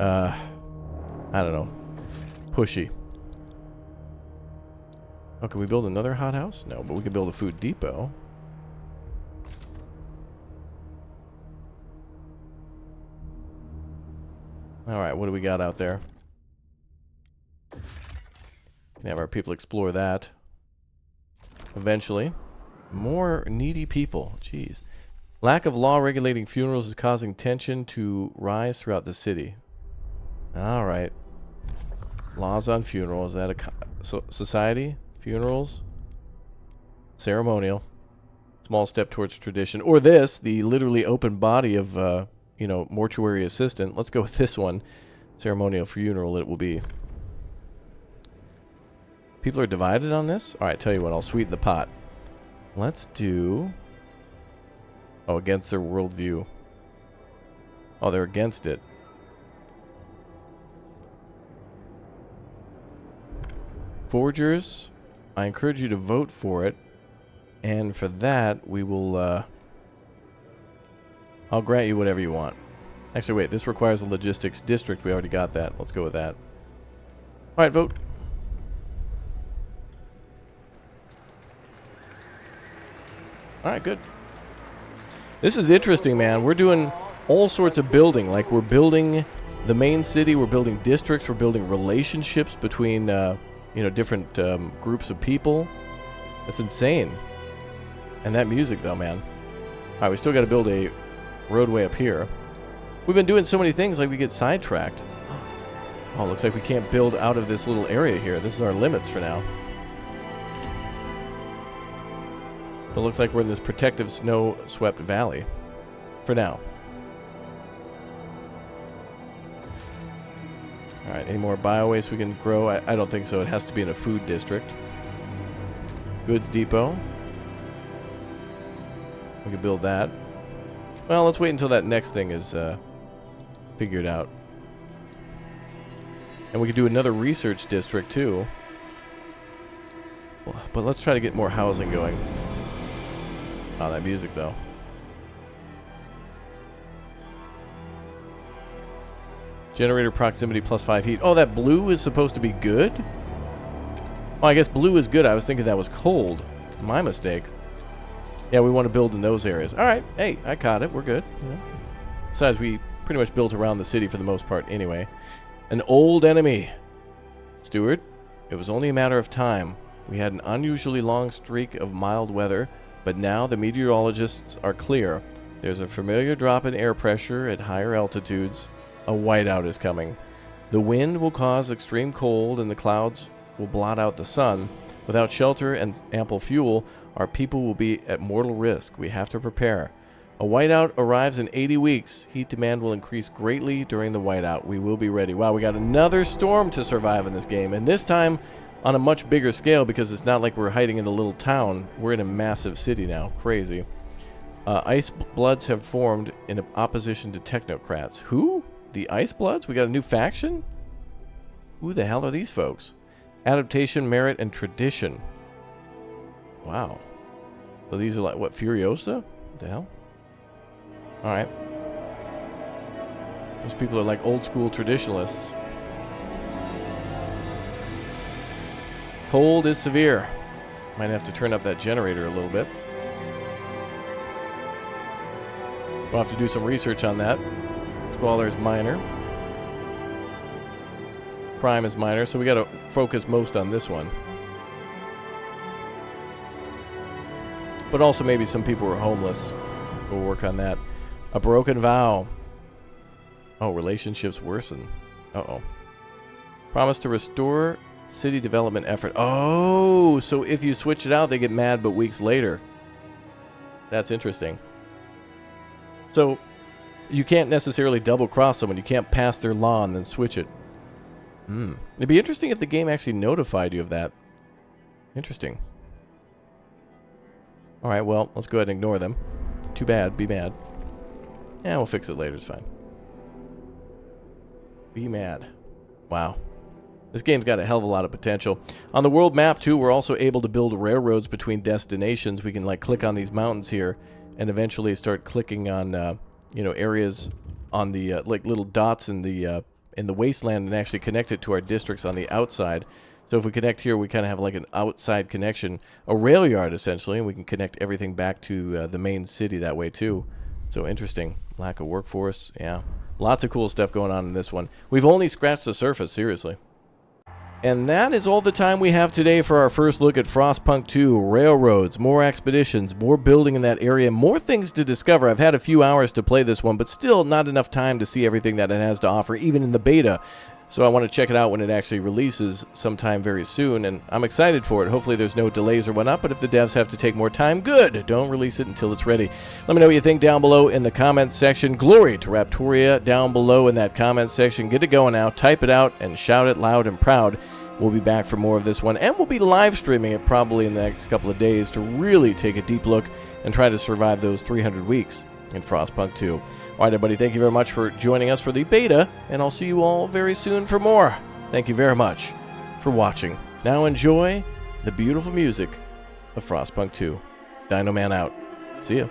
I don't know, pushy. Oh, can we build another hothouse? No, but we can build a food depot. Alright, what do we got out there? Can have our people explore that. Eventually. More needy people. Jeez. Lack of law regulating funerals is causing tension to rise throughout the city. Alright. Laws on funerals. Is that a society? Funerals? Ceremonial. Small step towards tradition. Or this, the literally open body of, you know, mortuary assistant. Let's go with this one. Ceremonial funeral it will be. People are divided on this? Alright, tell you what, I'll sweeten the pot. Let's do... Oh, against their worldview. Oh, they're against it. Forgers, I encourage you to vote for it. And for that, we will, I'll grant you whatever you want. Actually, wait, this requires a logistics district. We already got that. Let's go with that. Alright, vote. Alright, good. This is interesting, man. We're doing all sorts of building. Like, we're building the main city, we're building districts, we're building relationships between, you know, different groups of people. That's insane. And that music, though, man. Alright, we still got to build a roadway up here. We've been doing so many things, like we get sidetracked. Oh, looks like we can't build out of this little area here. This is our limits for now. It looks like we're in this protective snow-swept valley. For now. Alright, any more bio-waste we can grow? I don't think so. It has to be in a food district. Goods depot. We can build that. Well, let's wait until that next thing is figured out. And we could do another research district, too. But let's try to get more housing going. Oh, that music, though. Generator proximity +5 heat. Oh, that blue is supposed to be good? Well, I guess blue is good. I was thinking that was cold. My mistake. Yeah, we want to build in those areas. All right. Hey, I caught it. We're good. Yeah. Besides, we pretty much built around the city for the most part anyway. An old enemy. Steward, it was only a matter of time. We had an unusually long streak of mild weather, but now the meteorologists are clear. There's a familiar drop in air pressure at higher altitudes. A whiteout is coming. The wind will cause extreme cold and the clouds will blot out the sun. Without shelter and ample fuel, our people will be at mortal risk. We have to prepare. A whiteout arrives in 80 weeks. Heat demand will increase greatly during the whiteout. We will be ready. Wow, we got another storm to survive in this game, and this time on a much bigger scale because it's not like we're hiding in a little town. We're in a massive city now. Crazy. Ice Bloods have formed in opposition to technocrats. Who? The Ice Bloods? We got a new faction? Who the hell are these folks? Adaptation, merit, and tradition. Wow. So these are like, what, Furiosa? What the hell? Alright. Those people are like old school traditionalists. Cold is severe. Might have to turn up that generator a little bit. We'll have to do some research on that. Squalor is minor. Crime is minor, so we got to focus most on this one. But also maybe some people are homeless. We'll work on that. A broken vow. Oh, relationships worsen. Uh-oh. Promise to restore city development effort. Oh, so if you switch it out, they get mad, but weeks later. That's interesting. So you can't necessarily double cross someone. You can't pass their law and then switch it. It'd be interesting if the game actually notified you of that. Interesting. Alright, well, let's go ahead and ignore them. Too bad. Be mad. Yeah, we'll fix it later. It's fine. Be mad. Wow. This game's got a hell of a lot of potential. On the world map, too, we're also able to build railroads between destinations. We can, like, click on these mountains here and eventually start clicking on, you know, areas on the, like, little dots in the wasteland and actually connect it to our districts on the outside. So if we connect here, we kind of have like an outside connection, a rail yard essentially, and we can connect everything back to the main city that way too. So interesting. Lack of workforce, yeah. Lots of cool stuff going on in this one. We've only scratched the surface, seriously. And that is all the time we have today for our first look at Frostpunk 2. Railroads, more expeditions, more building in that area, more things to discover. I've had a few hours to play this one, but still not enough time to see everything that it has to offer, even in the beta. So I want to check it out when it actually releases sometime very soon, and I'm excited for it. Hopefully there's no delays or whatnot, but if the devs have to take more time, good. Don't release it until it's ready. Let me know what you think down below in the comments section. Glory to Raptoria down below in that comment section. Get it going now. Type it out and shout it loud and proud. We'll be back for more of this one, and we'll be live streaming it probably in the next couple of days to really take a deep look and try to survive those 300 weeks in Frostpunk 2. All right, everybody, thank you very much for joining us for the beta, and I'll see you all very soon for more. Thank you very much for watching. Now enjoy the beautiful music of Frostpunk 2. Dino Man out. See ya.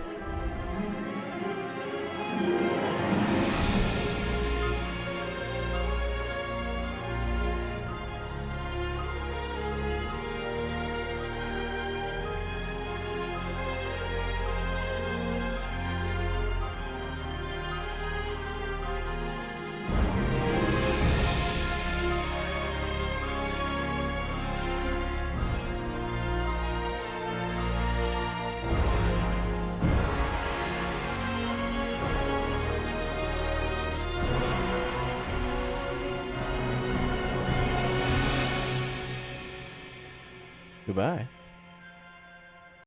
Goodbye.